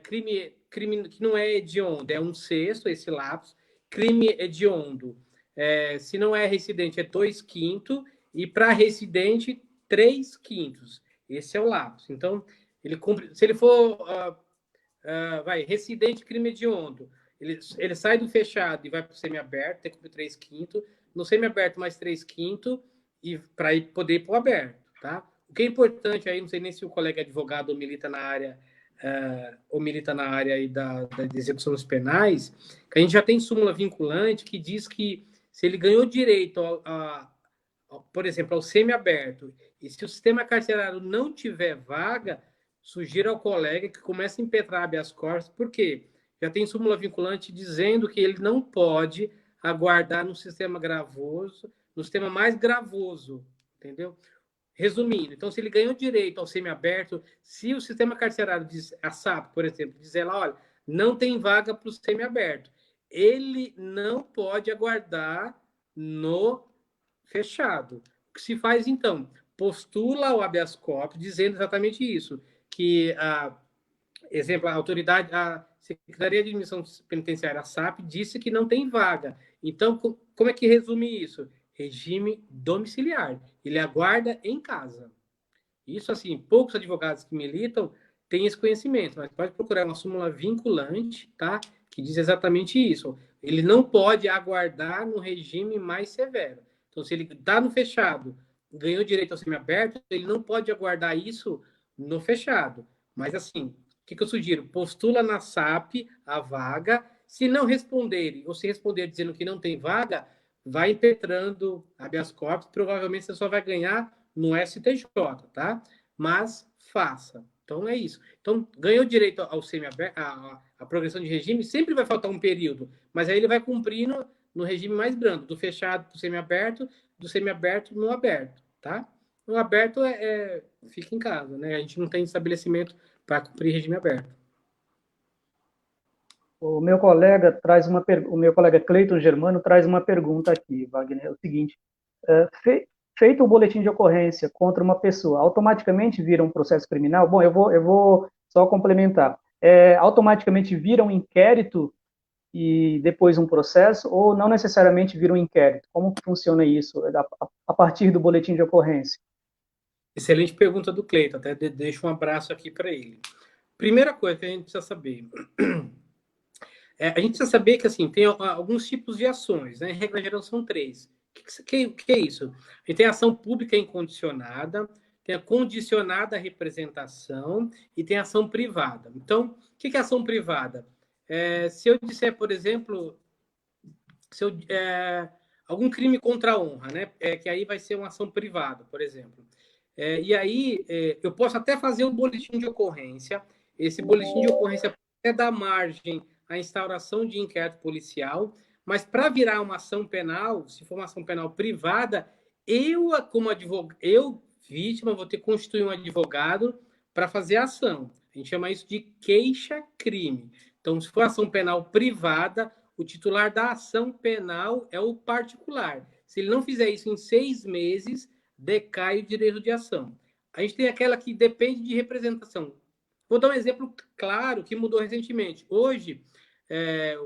crime que não é hediondo é 1/6, esse lapso. Crime hediondo, se não é residente, é 2/5, e para residente, 3/5. Esse é o lapso. Então, ele cumpre, se ele for residente, crime hediondo, ele sai do fechado e vai para o semiaberto, tem que cumprir 3/5. No semiaberto, mais 3/5, e para poder ir para o aberto, tá? O que é importante aí, não sei nem se o colega é advogado ou milita na área, aí das execuções penais, que a gente já tem súmula vinculante que diz que se ele ganhou direito, por exemplo, ao semiaberto, e se o sistema carcerário não tiver vaga, sugiro ao colega que comece a impetrar habeas corpus, porque já tem súmula vinculante dizendo que ele não pode aguardar no sistema gravoso, no sistema mais gravoso, entendeu? Resumindo, então, se ele ganhou direito ao semiaberto, se o sistema carcerário diz, a SAP, por exemplo, dizer lá, olha, não tem vaga para o semiaberto, ele não pode aguardar no fechado. O que se faz, então? Postula o habeas corpus dizendo exatamente isso, que, exemplo, a autoridade, a Secretaria de Admissão Penitenciária, a SAP, disse que não tem vaga. Então, como é que resume isso? Regime domiciliar. Ele aguarda em casa. Isso, assim, poucos advogados que militam têm esse conhecimento, mas pode procurar uma súmula vinculante, tá? que diz exatamente isso. Ele não pode aguardar no regime mais severo. Então, se ele está no fechado, ganhou direito ao semiaberto, ele não pode aguardar isso no fechado. Mas, assim, o que eu sugiro? Postula na SAP a vaga. Se não responderem, ou se responder dizendo que não tem vaga, vai impetrando habeas corpus. Provavelmente você só vai ganhar no STJ, tá? Mas faça. Então é isso. Então, ganhou direito ao semiaberto, a progressão de regime, sempre vai faltar um período, mas aí ele vai cumprir no regime mais brando, do fechado para o semiaberto, do semiaberto no aberto, tá? No aberto fica em casa, né? A gente não tem estabelecimento para cumprir regime aberto. O meu colega traz o meu colega Cleiton Germano traz uma pergunta aqui, Wagner, é o seguinte: é, feito o boletim de ocorrência contra uma pessoa, automaticamente vira um processo criminal? Bom, eu vou só complementar. Automaticamente vira um inquérito e depois um processo, ou não necessariamente vira um inquérito? Como funciona isso a partir do boletim de ocorrência? Excelente pergunta do Cleiton, até deixo um abraço aqui para ele. Primeira coisa que a gente precisa saber. A gente precisa saber que assim, tem alguns tipos de ações, né? Em regra geral, são três. O que é isso? A gente tem a ação pública incondicionada, tem a condicionada representação e tem a ação privada. Então, o que é ação privada? Se eu disser, por exemplo, algum crime contra a honra, né? Que aí vai ser uma ação privada, por exemplo. E aí eu posso até fazer um boletim de ocorrência. Esse boletim de ocorrência pode dar margem à instauração de inquérito policial, mas para virar uma ação penal, se for uma ação penal privada, como advogado, vítima, vou ter que constituir um advogado para fazer a ação. A gente chama isso de queixa-crime. Então, se for ação penal privada, o titular da ação penal é o particular. Se ele não fizer isso em 6 meses, decai o direito de ação. A gente tem aquela que depende de representação. Vou dar um exemplo claro que mudou recentemente. Hoje,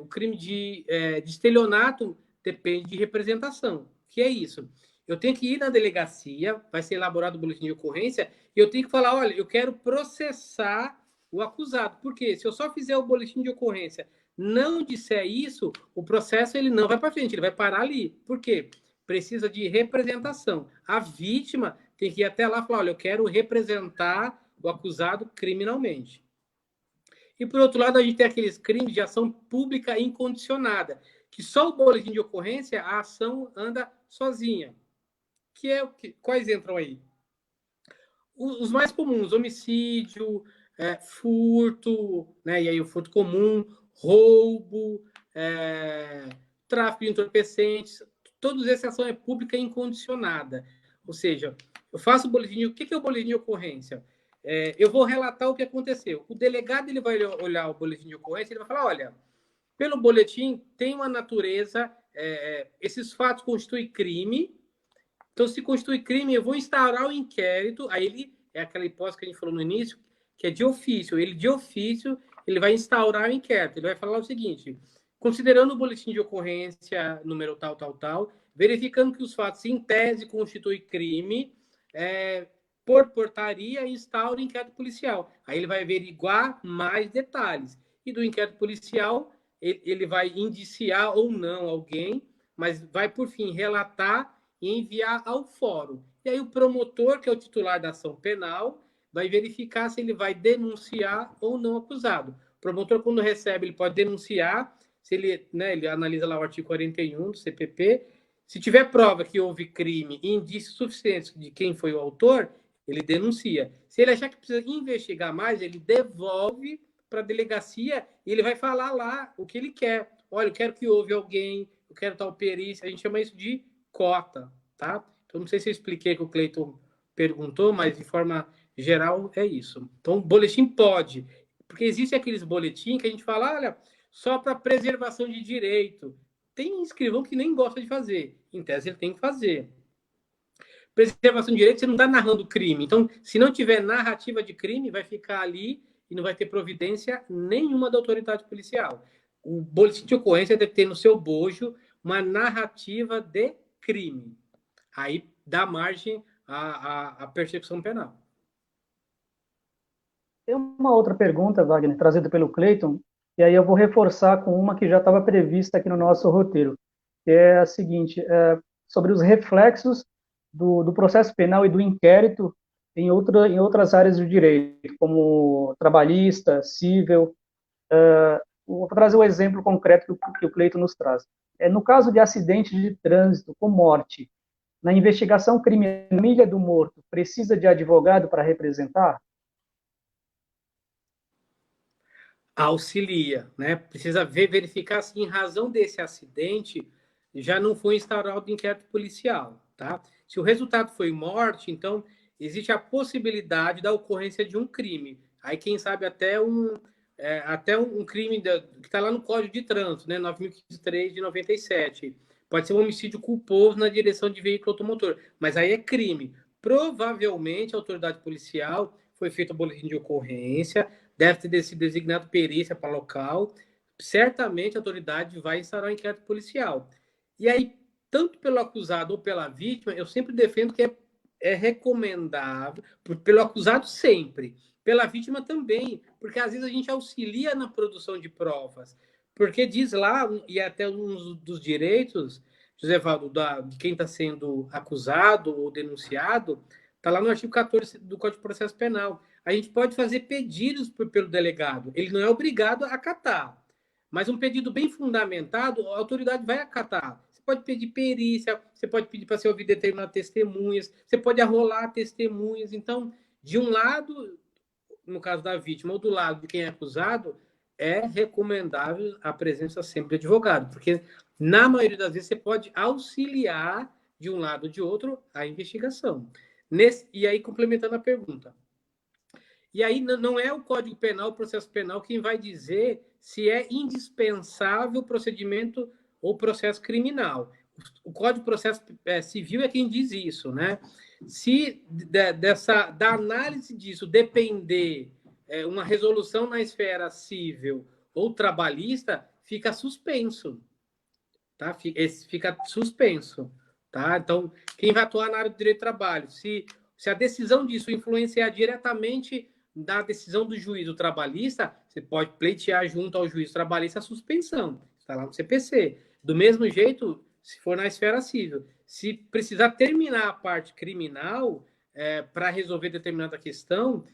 o crime de estelionato depende de representação. O que é isso? Eu tenho que ir na delegacia, vai ser elaborado o boletim de ocorrência, e eu tenho que falar, olha, eu quero processar o acusado. Por quê? Se eu só fizer o boletim de ocorrência, não disser isso, o processo ele não vai para frente, ele vai parar ali. Por quê? Precisa de representação. A vítima tem que ir até lá e falar, olha, eu quero representar o acusado criminalmente. E, por outro lado, a gente tem aqueles crimes de ação pública incondicionada, que só o boletim de ocorrência, a ação anda sozinha. Quais entram aí? Os mais comuns, homicídio, furto, né? E aí o furto comum, roubo, tráfico de entorpecentes, todos esses ação é pública incondicionada. Ou seja, eu faço o boletim, o que é o boletim de ocorrência? Eu vou relatar o que aconteceu. O delegado ele vai olhar o boletim de ocorrência e ele vai falar, olha, pelo boletim tem uma natureza, esses fatos constituem crime, então se constitui crime, eu vou instaurar o inquérito, aí ele, é aquela hipótese que a gente falou no início, que é de ofício, ele vai instaurar o inquérito, ele vai falar o seguinte, considerando o boletim de ocorrência número tal, tal, tal, verificando que os fatos em tese constituem crime, por portaria, instaura o inquérito policial. Aí ele vai averiguar mais detalhes. E do inquérito policial, ele vai indiciar ou não alguém, mas vai, por fim, relatar e enviar ao fórum. E aí o promotor, que é o titular da ação penal, vai verificar se ele vai denunciar ou não acusado. O promotor, quando recebe, ele pode denunciar, se ele analisa lá o artigo 41 do CPP, se tiver prova que houve crime e indícios suficientes de quem foi o autor, ele denuncia. Se ele achar que precisa investigar mais, ele devolve para a delegacia e ele vai falar lá o que ele quer. Olha, eu quero que houve alguém, eu quero tal perícia, a gente chama isso de cota, tá? Então, não sei se eu expliquei que o Cleiton perguntou, mas de forma geral é isso. Então, boletim pode, porque existe aqueles boletins que a gente fala, olha, só para preservação de direito. Tem escrivão que nem gosta de fazer. Em tese, ele tem que fazer. Preservação de direito, você não está narrando crime. Então, se não tiver narrativa de crime, vai ficar ali e não vai ter providência nenhuma da autoridade policial. O boletim de ocorrência deve ter no seu bojo uma narrativa de crime. Aí dá margem à persecução penal. Tem uma outra pergunta, Wagner, trazida pelo Cleiton, E aí eu vou reforçar com uma que já estava prevista aqui no nosso roteiro, que é a seguinte, sobre os reflexos do processo penal e do inquérito em outras áreas do direito, como trabalhista, civil. Vou trazer um exemplo concreto que o Cleito nos traz. No caso de acidente de trânsito com morte, na investigação criminal, a família do morto precisa de advogado para representar? Auxilia, né? Precisa verificar se em razão desse acidente já não foi instaurado inquérito policial, tá? Se o resultado foi morte, então existe a possibilidade da ocorrência de um crime. Aí, quem sabe, até um crime que está lá no Código de Trânsito, né? 9.503 de 97. Pode ser um homicídio culposo na direção de veículo automotor, mas aí é crime. Provavelmente a autoridade policial foi feito o boletim de ocorrência, deve ter sido designado perícia para local. Certamente a autoridade vai instaurar um inquérito policial. E aí, tanto pelo acusado ou pela vítima, eu sempre defendo que é recomendável, pelo acusado sempre, pela vítima também, porque às vezes a gente auxilia na produção de provas, porque diz lá, e até um dos direitos, José Valdo, de quem está sendo acusado ou denunciado, está lá no artigo 14 do Código de Processo Penal. A gente pode fazer pedidos pelo delegado, ele não é obrigado a acatar, mas um pedido bem fundamentado, a autoridade vai acatar. Você pode pedir perícia, você pode pedir para se ouvir determinadas testemunhas, você pode arrolar testemunhas. Então, de um lado, no caso da vítima, ou do lado de quem é acusado, é recomendável a presença sempre de advogado, porque na maioria das vezes você pode auxiliar de um lado ou de outro a investigação. E aí, complementando a pergunta, e aí não é o Código Penal, o processo penal, quem vai dizer se é indispensável o procedimento ou processo criminal. O Código de Processo Civil é quem diz isso, né? Se da análise disso depender uma resolução na esfera civil ou trabalhista, fica suspenso, tá? Fica suspenso, tá? Então, quem vai atuar na área do direito do trabalho, se a decisão disso influenciar diretamente da decisão do juízo trabalhista, você pode pleitear junto ao juiz trabalhista a suspensão, está lá no CPC. Do mesmo jeito, se for na esfera civil, se precisar terminar a parte criminal para resolver determinada questão,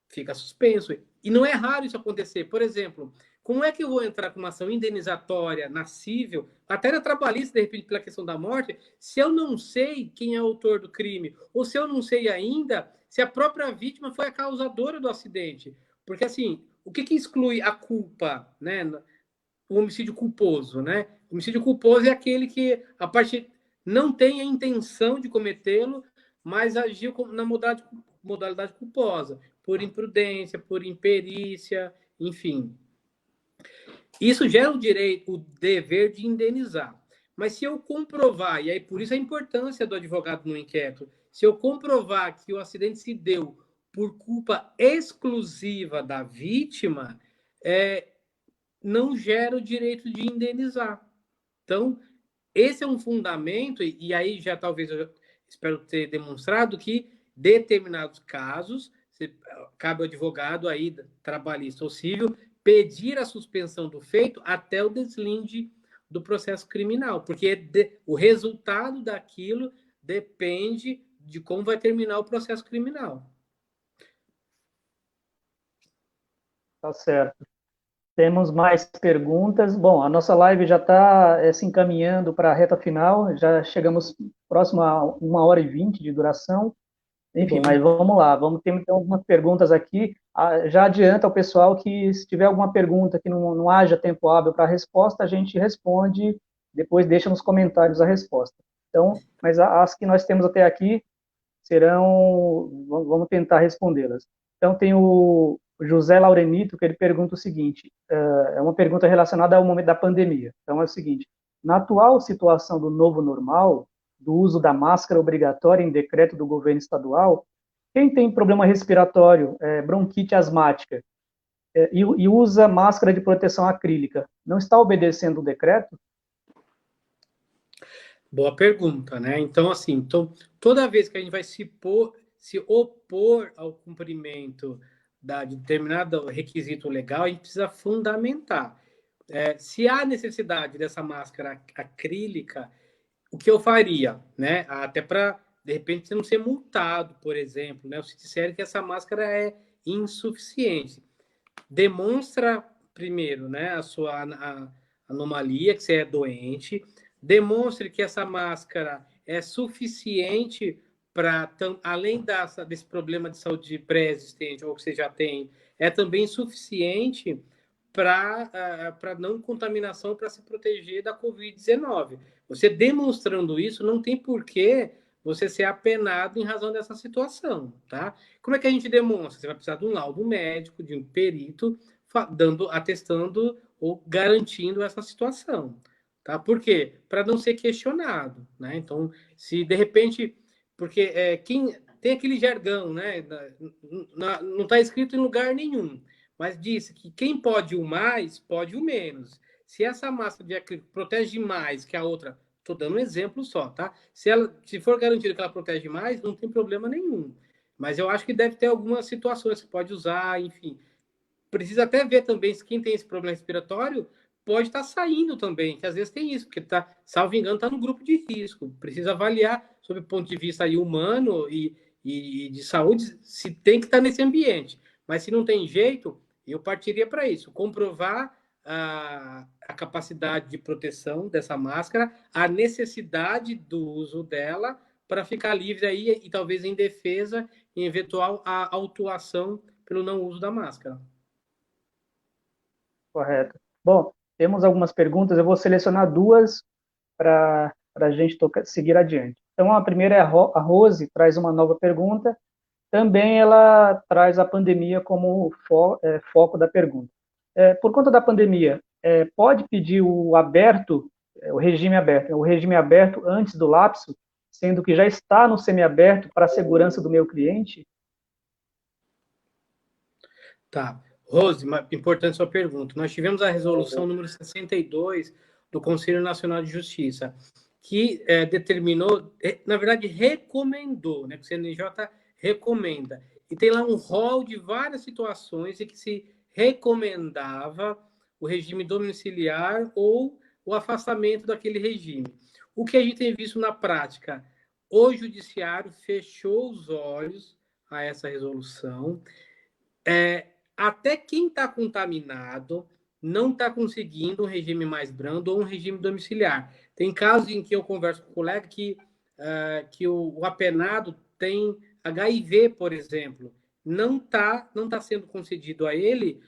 fica suspenso. E não é raro isso acontecer. Por exemplo, como é que eu vou entrar com uma ação indenizatória na civil, até na trabalhista, de repente, pela questão da morte, se eu não sei quem é o autor do crime, ou se eu não sei ainda se a própria vítima foi a causadora do acidente? Porque, assim, o que exclui a culpa, né? O homicídio culposo, né? O homicídio culposo é aquele que a parte não tem a intenção de cometê-lo, mas agiu na modalidade culposa, por imprudência, por imperícia, enfim. Isso gera o direito, o dever de indenizar. Mas se eu comprovar, e aí por isso a importância do advogado no inquérito, se eu comprovar que o acidente se deu por culpa exclusiva da vítima, não gera o direito de indenizar. Então, esse é um fundamento, e aí já talvez eu espero ter demonstrado que determinados casos, cabe ao advogado aí, trabalhista ou civil, pedir a suspensão do feito até o deslinde do processo criminal, porque o resultado daquilo depende de como vai terminar o processo criminal. Tá certo. Temos mais perguntas. Bom, a nossa live já está se encaminhando para a reta final, já chegamos próximo a 1h20 de duração. Enfim, mas vamos lá, vamos ter então, algumas perguntas aqui. Já adianta ao pessoal que se tiver alguma pergunta que não haja tempo hábil para a resposta, a gente responde, depois deixa nos comentários a resposta. Então, mas as que nós temos até aqui vamos tentar respondê-las. Então, tem o José Laurenito, que ele pergunta o seguinte, é uma pergunta relacionada ao momento da pandemia. Então, é o seguinte, na atual situação do novo normal, do uso da máscara obrigatória em decreto do governo estadual, quem tem problema respiratório, bronquite asmática, e usa máscara de proteção acrílica, não está obedecendo o decreto? Boa pergunta, né? Então, assim, toda vez que a gente vai se opor ao cumprimento de determinado requisito legal, a gente precisa fundamentar. Se há necessidade dessa máscara acrílica, o que eu faria, né? Até para, de repente, você não ser multado, por exemplo, né? Se disserem que essa máscara é insuficiente. Demonstra primeiro, né, a sua anomalia, que você é doente. Demonstre que essa máscara é suficiente para, além desse problema de saúde pré-existente ou que você já tem, é também suficiente para não contaminação, para se proteger da Covid-19. Você demonstrando isso, não tem porquê você ser apenado em razão dessa situação, tá? Como é que a gente demonstra? Você vai precisar de um laudo médico, de um perito, atestando ou garantindo essa situação, tá? Por quê? Para não ser questionado, né? Então, se de repente, porque quem tem aquele jargão, né? Não está escrito em lugar nenhum, mas disse que quem pode o mais, pode o menos. Se essa máscara de acrílico protege mais que a outra, estou dando um exemplo só, tá? Se for garantido que ela protege mais, não tem problema nenhum. Mas eu acho que deve ter algumas situações que pode usar, enfim. Precisa até ver também se quem tem esse problema respiratório pode estar saindo também, que às vezes tem isso, porque tá, salvo engano, está no grupo de risco. Precisa avaliar, sob o ponto de vista aí humano e de saúde, se tem que estar nesse ambiente. Mas se não tem jeito, eu partiria para isso, comprovar a capacidade de proteção dessa máscara, a necessidade do uso dela para ficar livre aí e talvez em defesa em eventual autuação pelo não uso da máscara. Correto. Bom, temos algumas perguntas, eu vou selecionar duas para a gente seguir adiante. Então, a primeira é a Rose, traz uma nova pergunta, também ela traz a pandemia como foco da pergunta. Por conta da pandemia, pode pedir o aberto, o regime aberto antes do lapso, sendo que já está no semiaberto para a segurança do meu cliente? Tá. Rose, importante sua pergunta. Nós tivemos a resolução número 62 do Conselho Nacional de Justiça, que determinou, na verdade, recomendou, né? Que o CNJ recomenda. E tem lá um rol de várias situações em que se recomendava o regime domiciliar ou o afastamento daquele regime. O que a gente tem visto na prática? O Judiciário fechou os olhos a essa resolução. Até quem está contaminado não está conseguindo um regime mais brando ou um regime domiciliar. Tem casos em que eu converso com o colega que o apenado tem HIV, por exemplo. Não tá sendo concedido a ele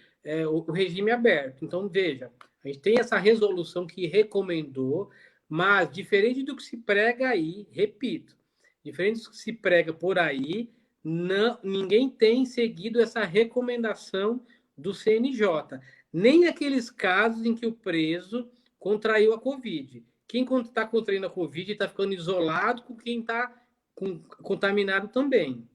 o regime aberto. Então, veja, a gente tem essa resolução que recomendou, mas diferente do que se prega aí, repito, diferente do que se prega por aí, não, ninguém tem seguido essa recomendação do CNJ. Nem aqueles casos em que o preso contraiu a Covid. Quem está contraindo a Covid está ficando isolado com quem está contaminado também.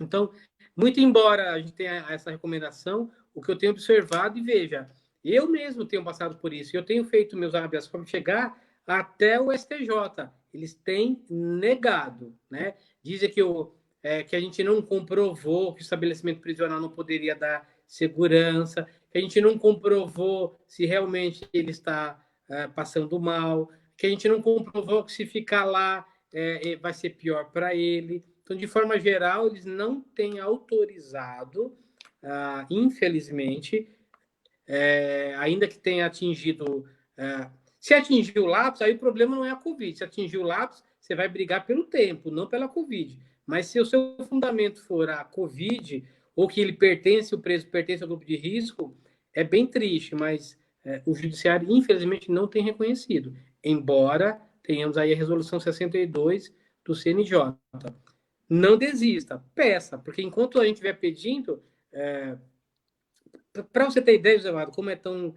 Então, muito embora a gente tenha essa recomendação, o que eu tenho observado, e veja, eu mesmo tenho passado por isso, eu tenho feito meus habeas corpus chegar até o STJ. Eles têm negado, né? Dizem que a gente não comprovou que o estabelecimento prisional não poderia dar segurança, que a gente não comprovou se realmente ele está passando mal, que a gente não comprovou que se ficar lá vai ser pior para ele. Então, de forma geral, eles não têm autorizado, infelizmente, ainda que tenha atingido. Se atingir o lápis, aí o problema não é a Covid. Se atingir o lápis, você vai brigar pelo tempo, não pela Covid. Mas se o seu fundamento for a Covid, ou que ele pertence, o preso pertence ao grupo de risco, é bem triste, mas o Judiciário, infelizmente, não tem reconhecido, embora tenhamos aí a resolução 62 do CNJ. Não desista, peça, porque enquanto a gente estiver pedindo, para você ter ideia, José Eduardo, como é tão.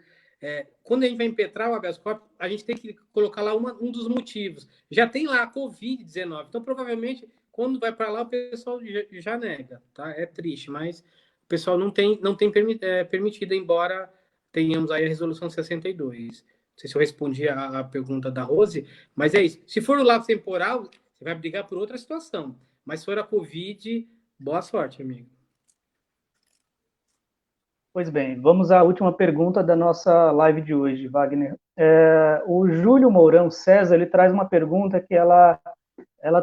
Quando a gente vai impetrar o habeas corpus, a gente tem que colocar lá um dos motivos. Já tem lá a Covid-19. Então, provavelmente, quando vai para lá, o pessoal já nega. Tá? É triste, mas o pessoal não tem permitido, embora tenhamos aí a resolução 62. Não sei se eu respondi a pergunta da Rose, mas é isso. Se for o lapso temporal, você vai brigar por outra situação. Mas se for a Covid, boa sorte, amigo. Pois bem, vamos à última pergunta da nossa live de hoje, Wagner. O Júlio Mourão César, ele traz uma pergunta que ela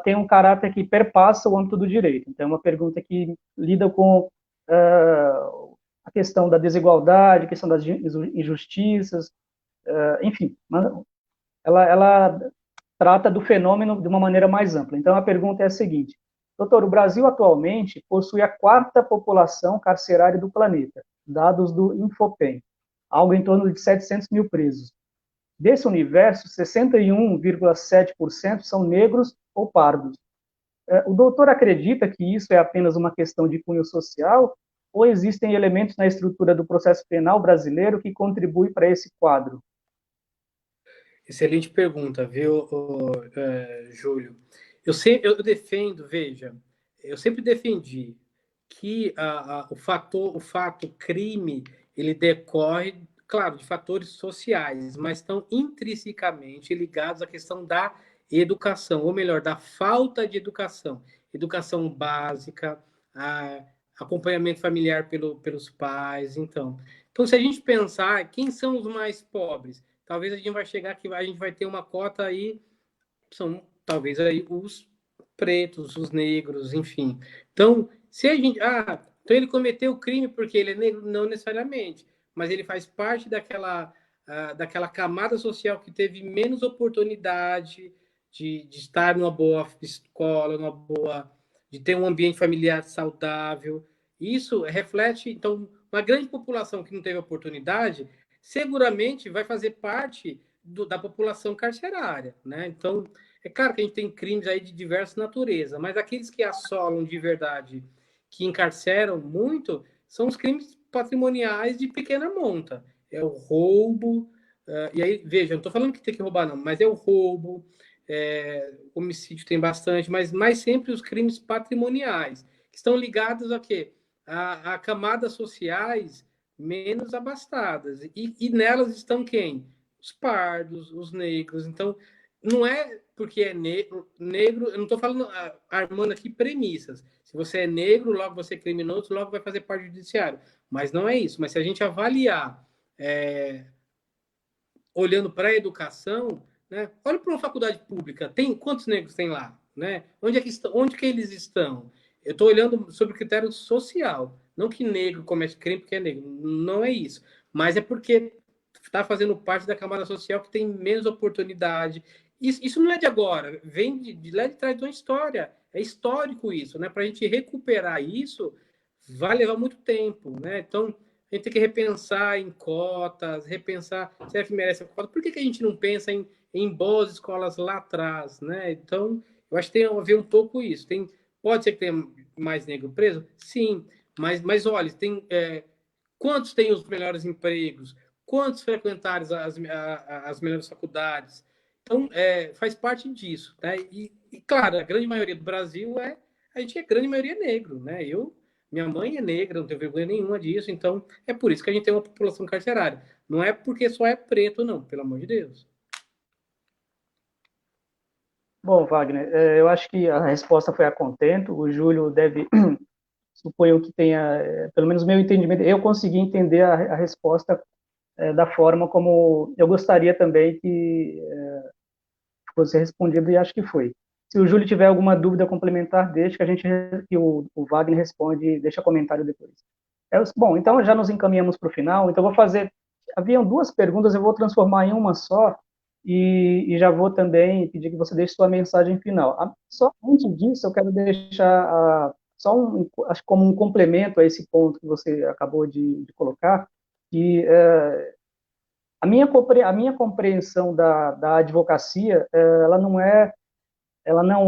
tem um caráter que perpassa o âmbito do direito. Então, é uma pergunta que lida com a questão da desigualdade, a questão das injustiças, enfim, ela trata do fenômeno de uma maneira mais ampla. Então, a pergunta é a seguinte: doutor, o Brasil atualmente possui a quarta população carcerária do planeta, dados do Infopem, algo em torno de 700 mil presos. Desse universo, 61,7% são negros ou pardos. O doutor acredita que isso é apenas uma questão de cunho social ou existem elementos na estrutura do processo penal brasileiro que contribuem para esse quadro? Excelente pergunta, viu, Júlio? Eu defendo, veja, eu sempre defendi que o fato crime, ele decorre, claro, de fatores sociais, mas estão intrinsecamente ligados à questão da educação, ou melhor, da falta de educação. Educação básica, a, acompanhamento familiar pelos pais, então, se a gente pensar, quem são os mais pobres? Talvez a gente vai chegar que a gente vai ter uma cota aí, são talvez aí os pretos, os negros, enfim. Então, se a gente, então ele cometeu o crime porque ele é negro, não necessariamente, mas ele faz parte daquela camada social que teve menos oportunidade de estar numa boa escola, de ter um ambiente familiar saudável. Isso reflete, então, uma grande população que não teve oportunidade, seguramente vai fazer parte da população carcerária, né? Então, é claro que a gente tem crimes aí de diversas naturezas, mas aqueles que assolam de verdade, que encarceram muito, são os crimes patrimoniais de pequena monta. É o roubo, e aí, veja, não estou falando que tem que roubar, não, mas é o roubo, homicídio tem bastante, mas mais sempre os crimes patrimoniais, que estão ligados a quê? A camadas sociais menos abastadas. E nelas estão quem? Os pardos, os negros. Então, não é porque é negro, eu não estou falando, armando aqui premissas. Se você é negro, logo você é criminoso, logo vai fazer parte do judiciário. Mas não é isso. Mas se a gente avaliar, olhando para a educação, né, olha para uma faculdade pública, tem quantos negros tem lá? Né? Onde que eles estão? Eu estou olhando sobre o critério social. Não que negro comete crime porque é negro. Não é isso. Mas é porque está fazendo parte da camada social que tem menos oportunidade. Isso não é de agora, vem de lá de trás de uma história. É histórico isso, né? Para a gente recuperar isso, vai levar muito tempo, né? Então, a gente tem que repensar em cotas, repensar se é que merece a cota. Por que a gente não pensa em boas escolas lá atrás, né? Então, eu acho que tem a ver um pouco isso. Pode ser que tenha mais negro preso? Sim, mas olha, quantos têm os melhores empregos? Quantos frequentaram as melhores faculdades? Então, faz parte disso, né? Claro, a grande maioria do Brasil a gente é grande maioria negro, né? Minha mãe é negra, não tenho vergonha nenhuma disso, então é por isso que a gente tem uma população carcerária. Não é porque só é preto, não, pelo amor de Deus. Bom, Wagner, eu acho que a resposta foi a contento. O Júlio deve, suponho que tenha, pelo menos meu entendimento, eu consegui entender a resposta da forma como eu gostaria também que fosse respondido e acho que foi. Se o Júlio tiver alguma dúvida complementar, deixa que o Wagner responde, deixa comentário depois. Bom, então já nos encaminhamos para o final, então vou fazer, haviam duas perguntas, eu vou transformar em uma só, e já vou também pedir que você deixe sua mensagem final. Só antes disso, eu quero deixar acho que como um complemento a esse ponto que você acabou de colocar, que a minha compreensão da advocacia, ela não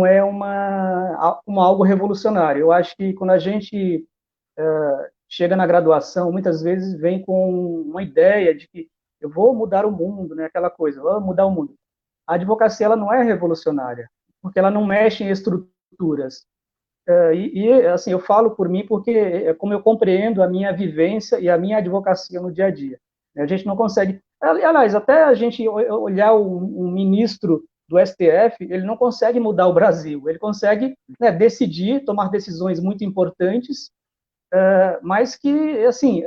é uma algo revolucionário. Eu acho que quando a gente chega na graduação, muitas vezes vem com uma ideia de que eu vou mudar o mundo, né? Aquela coisa, vou mudar o mundo. A advocacia ela não é revolucionária, porque ela não mexe em estruturas. Assim, eu falo por mim porque é como eu compreendo a minha vivência e a minha advocacia no dia a dia. A gente não consegue. Aliás, até a gente olhar um ministro do STF, ele não consegue mudar o Brasil. Ele consegue, né, decidir, tomar decisões muito importantes, mas que, assim,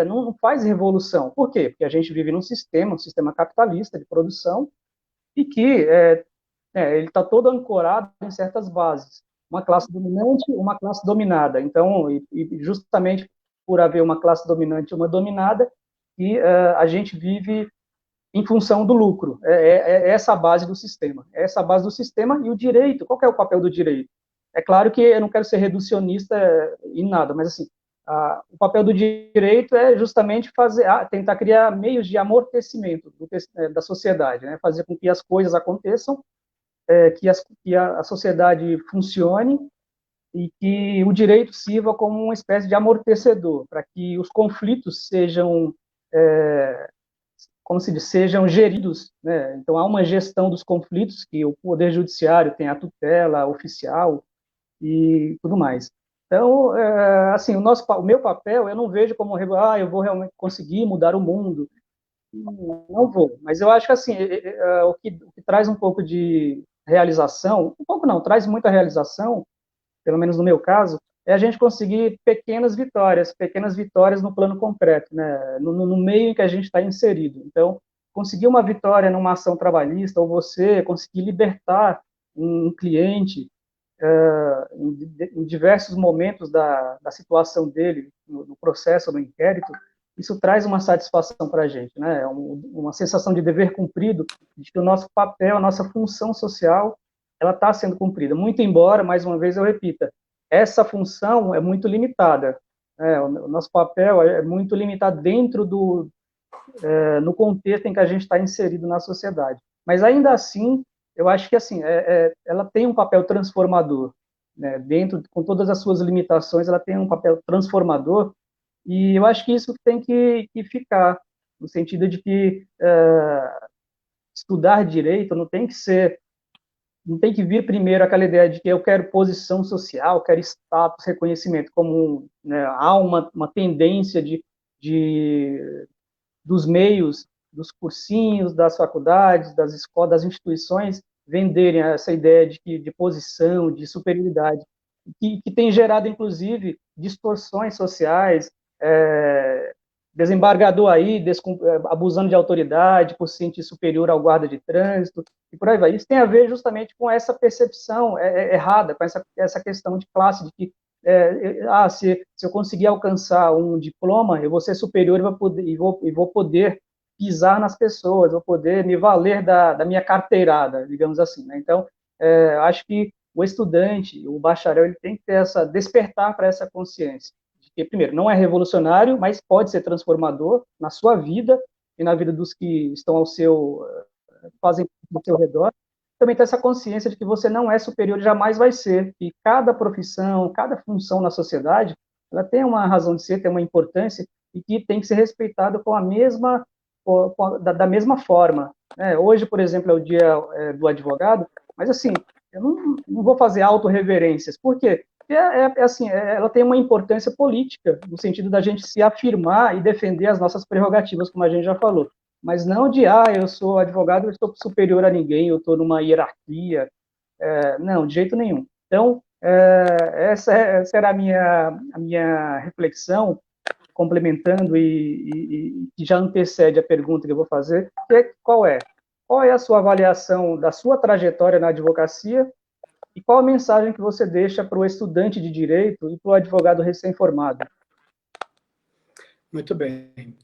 não faz revolução. Por quê? Porque a gente vive num sistema, um sistema capitalista de produção, e que ele está todo ancorado em certas bases. Uma classe dominante, uma classe dominada. Então, e justamente por haver uma classe dominante e uma dominada, e a gente vive em função do lucro. É essa a base do sistema. É essa a base do sistema e o direito. Qual que é o papel do direito? É claro que eu não quero ser reducionista em nada, mas assim, o papel do direito é justamente tentar criar meios de amortecimento da sociedade, né? Fazer com que as coisas aconteçam, que a sociedade funcione e que o direito sirva como uma espécie de amortecedor, para que os conflitos sejam, como se diz, sejam geridos, né? Então, há uma gestão dos conflitos, que o Poder Judiciário tem a tutela oficial e tudo mais. Então, assim, o meu papel, eu não vejo como, eu vou realmente conseguir mudar o mundo, não vou, mas eu acho que, assim, o que traz um pouco de realização, um pouco não, traz muita realização, pelo menos no meu caso, é a gente conseguir pequenas vitórias no plano concreto, né? No meio em que a gente está inserido. Então, conseguir uma vitória numa ação trabalhista, ou você conseguir libertar um cliente em diversos momentos da situação dele, no processo, no inquérito, isso traz uma satisfação para a gente, né? Uma sensação de dever cumprido, de que o nosso papel, a nossa função social, ela está sendo cumprida. Muito embora, mais uma vez eu repita, essa função é muito limitada. O nosso papel é muito limitado dentro no contexto em que a gente está inserido na sociedade. Mas ainda assim, eu acho que assim, ela tem um papel transformador, né? Dentro, com todas as suas limitações, ela tem um papel transformador, e eu acho que isso tem que ficar, no sentido de que estudar direito não tem que vir primeiro aquela ideia de que eu quero posição social, quero status, reconhecimento, como né, há uma tendência de dos meios, dos cursinhos, das faculdades, das escolas, das instituições, venderem essa ideia de posição, de superioridade, que tem gerado, inclusive, distorções sociais, desembargador aí, abusando de autoridade, por se sentir superior ao guarda de trânsito, e por aí vai. Isso tem a ver justamente com essa percepção errada, com essa questão de classe, de que se eu conseguir alcançar um diploma, eu vou ser superior e vou poder pisar nas pessoas, vou poder me valer da minha carteirada, digamos assim. Né? Então, acho que o estudante, o bacharel, ele tem que ter despertar para essa consciência. De que, primeiro, não é revolucionário, mas pode ser transformador na sua vida e na vida dos que estão fazem ao seu redor. Também ter essa consciência de que você não é superior e jamais vai ser. E cada profissão, cada função na sociedade, ela tem uma razão de ser, tem uma importância e que tem que ser respeitada da mesma forma. Hoje, por exemplo, é o dia do advogado, mas assim, eu não vou fazer autorreverências. Por quê? Porque ela tem uma importância política, no sentido da gente se afirmar e defender as nossas prerrogativas, como a gente já falou. Mas não eu sou advogado, eu estou superior a ninguém, eu estou numa hierarquia. Não, de jeito nenhum. Então, essa era a minha reflexão, complementando e que já antecede a pergunta que eu vou fazer, que qual é? Qual é a sua avaliação da sua trajetória na advocacia e qual a mensagem que você deixa para o estudante de direito e para o advogado recém-formado? Muito bem.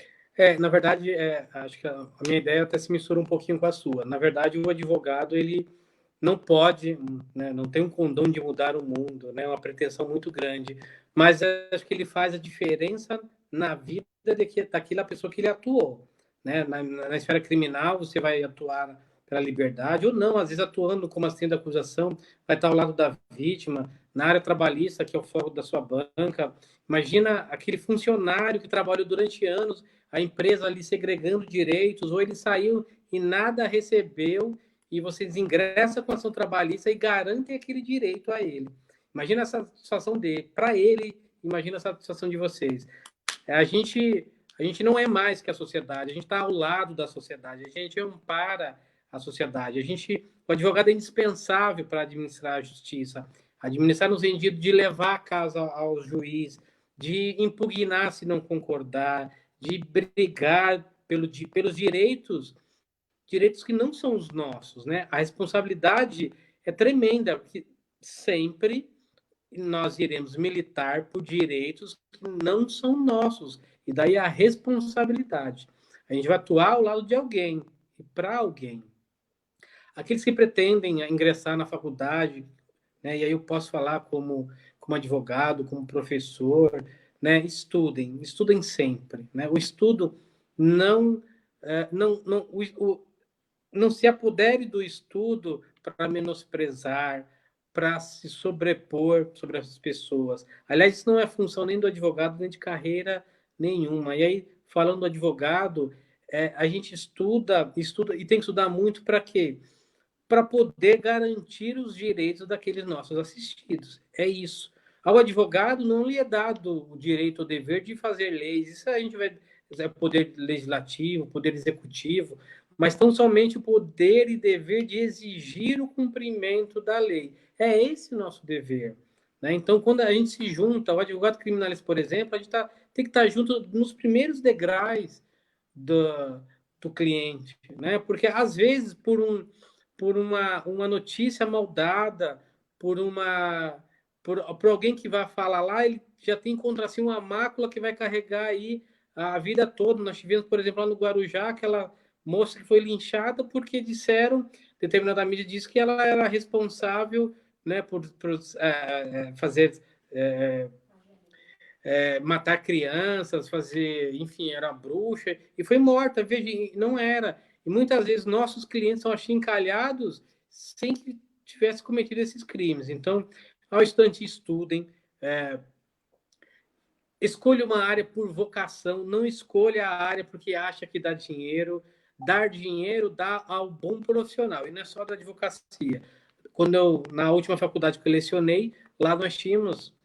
Na verdade, acho que a minha ideia até se mistura um pouquinho com a sua. Na verdade, o advogado, ele não pode, né, não tem um condão de mudar o mundo, né, uma pretensão muito grande, mas acho que ele faz a diferença na vida daquela pessoa que ele atuou. Né? Na esfera criminal, você vai atuar pela liberdade, ou não, às vezes atuando como assistente de acusação, vai estar ao lado da vítima, na área trabalhista, que é o foco da sua banca. Imagina aquele funcionário que trabalhou durante anos, a empresa ali segregando direitos, ou ele saiu e nada recebeu, e vocês ingressam com a ação trabalhista e garantem aquele direito a ele. Imagina a satisfação dele. Para ele, imagina a satisfação de vocês. A gente não é mais que a sociedade, a gente está ao lado da sociedade, a gente ampara a sociedade. O advogado é indispensável para administrar a justiça. Administrar no sentido de levar a causa ao juiz, de impugnar se não concordar, de brigar pelos direitos que não são os nossos, né? A responsabilidade é tremenda, porque sempre nós iremos militar por direitos que não são nossos. E daí a responsabilidade. A gente vai atuar ao lado de alguém e para alguém. Aqueles que pretendem ingressar na faculdade, né, e aí eu posso falar como advogado, como professor, né, estudem sempre. Né? O estudo não, não se apodere do estudo para menosprezar, para se sobrepor sobre as pessoas. Aliás, isso não é função nem do advogado, nem de carreira nenhuma. E aí, falando do advogado, a gente estuda e tem que estudar muito para quê? Para poder garantir os direitos daqueles nossos assistidos. É isso. Ao advogado não lhe é dado o direito ou dever de fazer leis. Isso a gente vai poder legislativo, poder executivo, mas tão somente o poder e dever de exigir o cumprimento da lei. É esse o nosso dever. Né? Então, quando a gente se junta, o advogado criminalista, por exemplo, a gente tem que estar junto nos primeiros degraus do, do cliente, né? Porque às vezes por uma notícia mal dada, por alguém que vai falar lá, ele já tem contra si uma mácula que vai carregar aí a vida toda. Nós tivemos, por exemplo, lá no Guarujá, aquela moça que foi linchada porque disseram, determinada mídia disse que ela era responsável, né, por fazer matar crianças, fazer, enfim, era bruxa, e foi morta, veja, não era. E muitas vezes nossos clientes são achincalhados sem que tivesse cometido esses crimes. Então, ao instante, estudem, escolha uma área por vocação, não escolha a área porque acha que dá dinheiro. Dar dinheiro dá ao bom profissional, e não é só da advocacia. Na última faculdade que eu lecionei, lá nós tínhamos,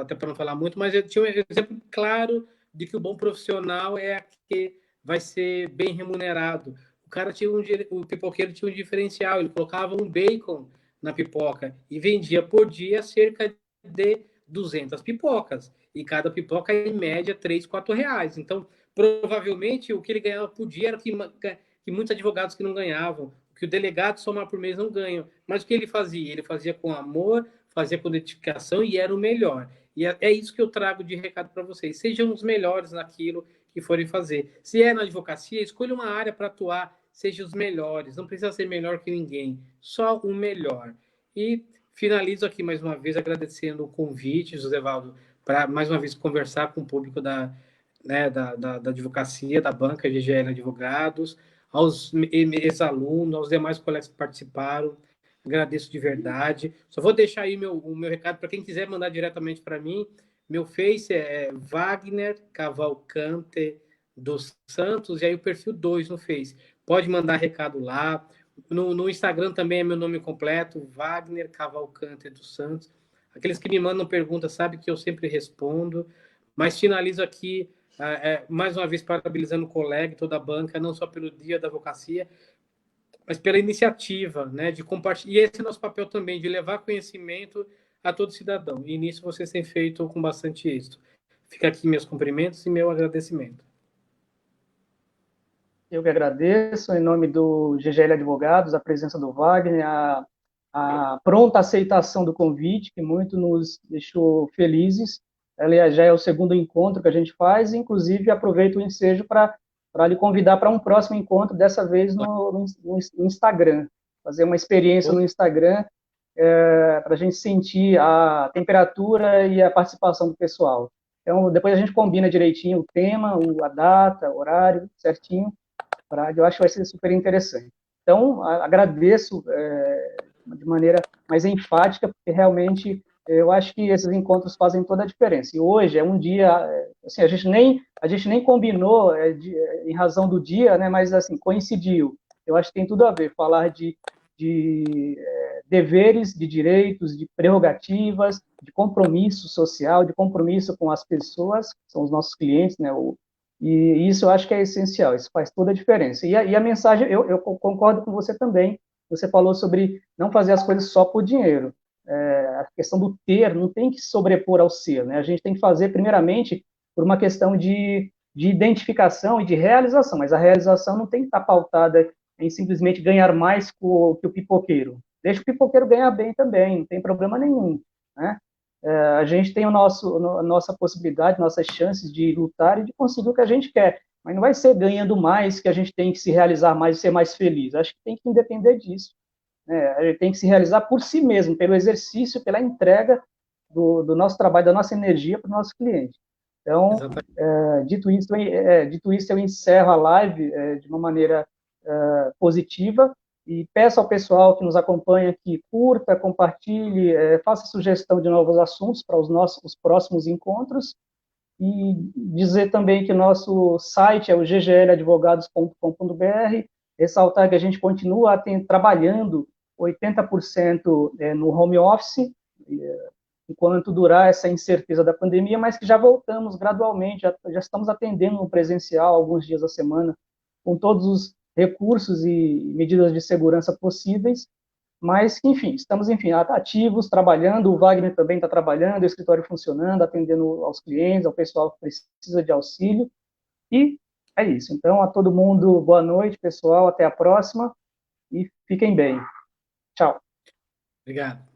até para não falar muito, mas eu tinha um exemplo claro de que o bom profissional é aquele que vai ser bem remunerado. O cara tinha o pipoqueiro tinha um diferencial, ele colocava um bacon na pipoca e vendia por dia cerca de 200 pipocas. E cada pipoca, em média, 3, 4 reais. Então, provavelmente, o que ele ganhava por dia era o que muitos advogados que não ganhavam, que o delegado somar por mês não ganha. Mas o que ele fazia? Ele fazia com amor, fazia com dedicação e era o melhor. E é isso que eu trago de recado para vocês. Sejam os melhores naquilo que forem fazer. Se é na advocacia, escolha uma área para atuar, seja os melhores. Não precisa ser melhor que ninguém, só o melhor. E finalizo aqui mais uma vez agradecendo o convite, José Valdo, para mais uma vez conversar com o público da advocacia, da banca GGL Advogados, aos ex-alunos, aos demais colegas que participaram. Agradeço de verdade. Só vou deixar aí o meu recado para quem quiser mandar diretamente para mim. Meu Face é Wagner Cavalcante dos Santos, e aí o perfil 2 no Face. Pode mandar recado lá. No Instagram também é meu nome completo, Wagner Cavalcante dos Santos. Aqueles que me mandam perguntas sabem que eu sempre respondo. Mas finalizo aqui, mais uma vez, parabenizando o colega e toda a banca, não só pelo Dia da Advocacia, mas pela iniciativa, né, de compartilhar. E esse é o nosso papel também, de levar conhecimento a todo cidadão. E nisso vocês têm feito com bastante êxito. Fica aqui meus cumprimentos e meu agradecimento. Eu que agradeço, em nome do GGL Advogados, a presença do Wagner, a pronta aceitação do convite, que muito nos deixou felizes. Aliás, já é o segundo encontro que a gente faz, inclusive aproveito o ensejo para lhe convidar para um próximo encontro, dessa vez no Instagram, fazer uma experiência no Instagram, para a gente sentir a temperatura e a participação do pessoal. Então, depois a gente combina direitinho o tema, a data, o horário, certinho, eu acho que vai ser super interessante. Então, agradeço de maneira mais enfática, porque realmente eu acho que esses encontros fazem toda a diferença. E hoje é um dia, assim, a gente nem combinou em razão do dia, né, mas assim, coincidiu. Eu acho que tem tudo a ver, falar de deveres, de direitos, de prerrogativas, de compromisso social, de compromisso com as pessoas, que são os nossos clientes, né, e isso eu acho que é essencial, isso faz toda a diferença. E a mensagem, eu concordo com você também, você falou sobre não fazer as coisas só por dinheiro. a questão do ter não tem que sobrepor ao ser, né? A gente tem que fazer, primeiramente, por uma questão de identificação e de realização, mas a realização não tem que estar pautada em simplesmente ganhar mais que o pipoqueiro. Deixa o pipoqueiro ganhar bem também, não tem problema nenhum, né? A gente tem a nossa possibilidade, nossas chances de lutar e de conseguir o que a gente quer, mas não vai ser ganhando mais que a gente tem que se realizar mais e ser mais feliz. Acho que tem que independer disso, né? A gente tem que se realizar por si mesmo, pelo exercício, pela entrega do nosso trabalho, da nossa energia para o nosso cliente. Então, dito isso, eu encerro a live de uma maneira positiva e peço ao pessoal que nos acompanha que curta, compartilhe, faça sugestão de novos assuntos para os próximos encontros e dizer também que nosso site é o ggladvogados.com.br, ressaltar que a gente continua trabalhando 80% no home office, enquanto durar essa incerteza da pandemia, mas que já voltamos gradualmente, já estamos atendendo no presencial alguns dias da semana, com todos os recursos e medidas de segurança possíveis, mas, enfim, estamos, enfim, ativos, trabalhando, o Wagner também está trabalhando, o escritório funcionando, atendendo aos clientes, ao pessoal que precisa de auxílio, e é isso. Então, a todo mundo, boa noite, pessoal, até a próxima, e fiquem bem. Tchau. Obrigado.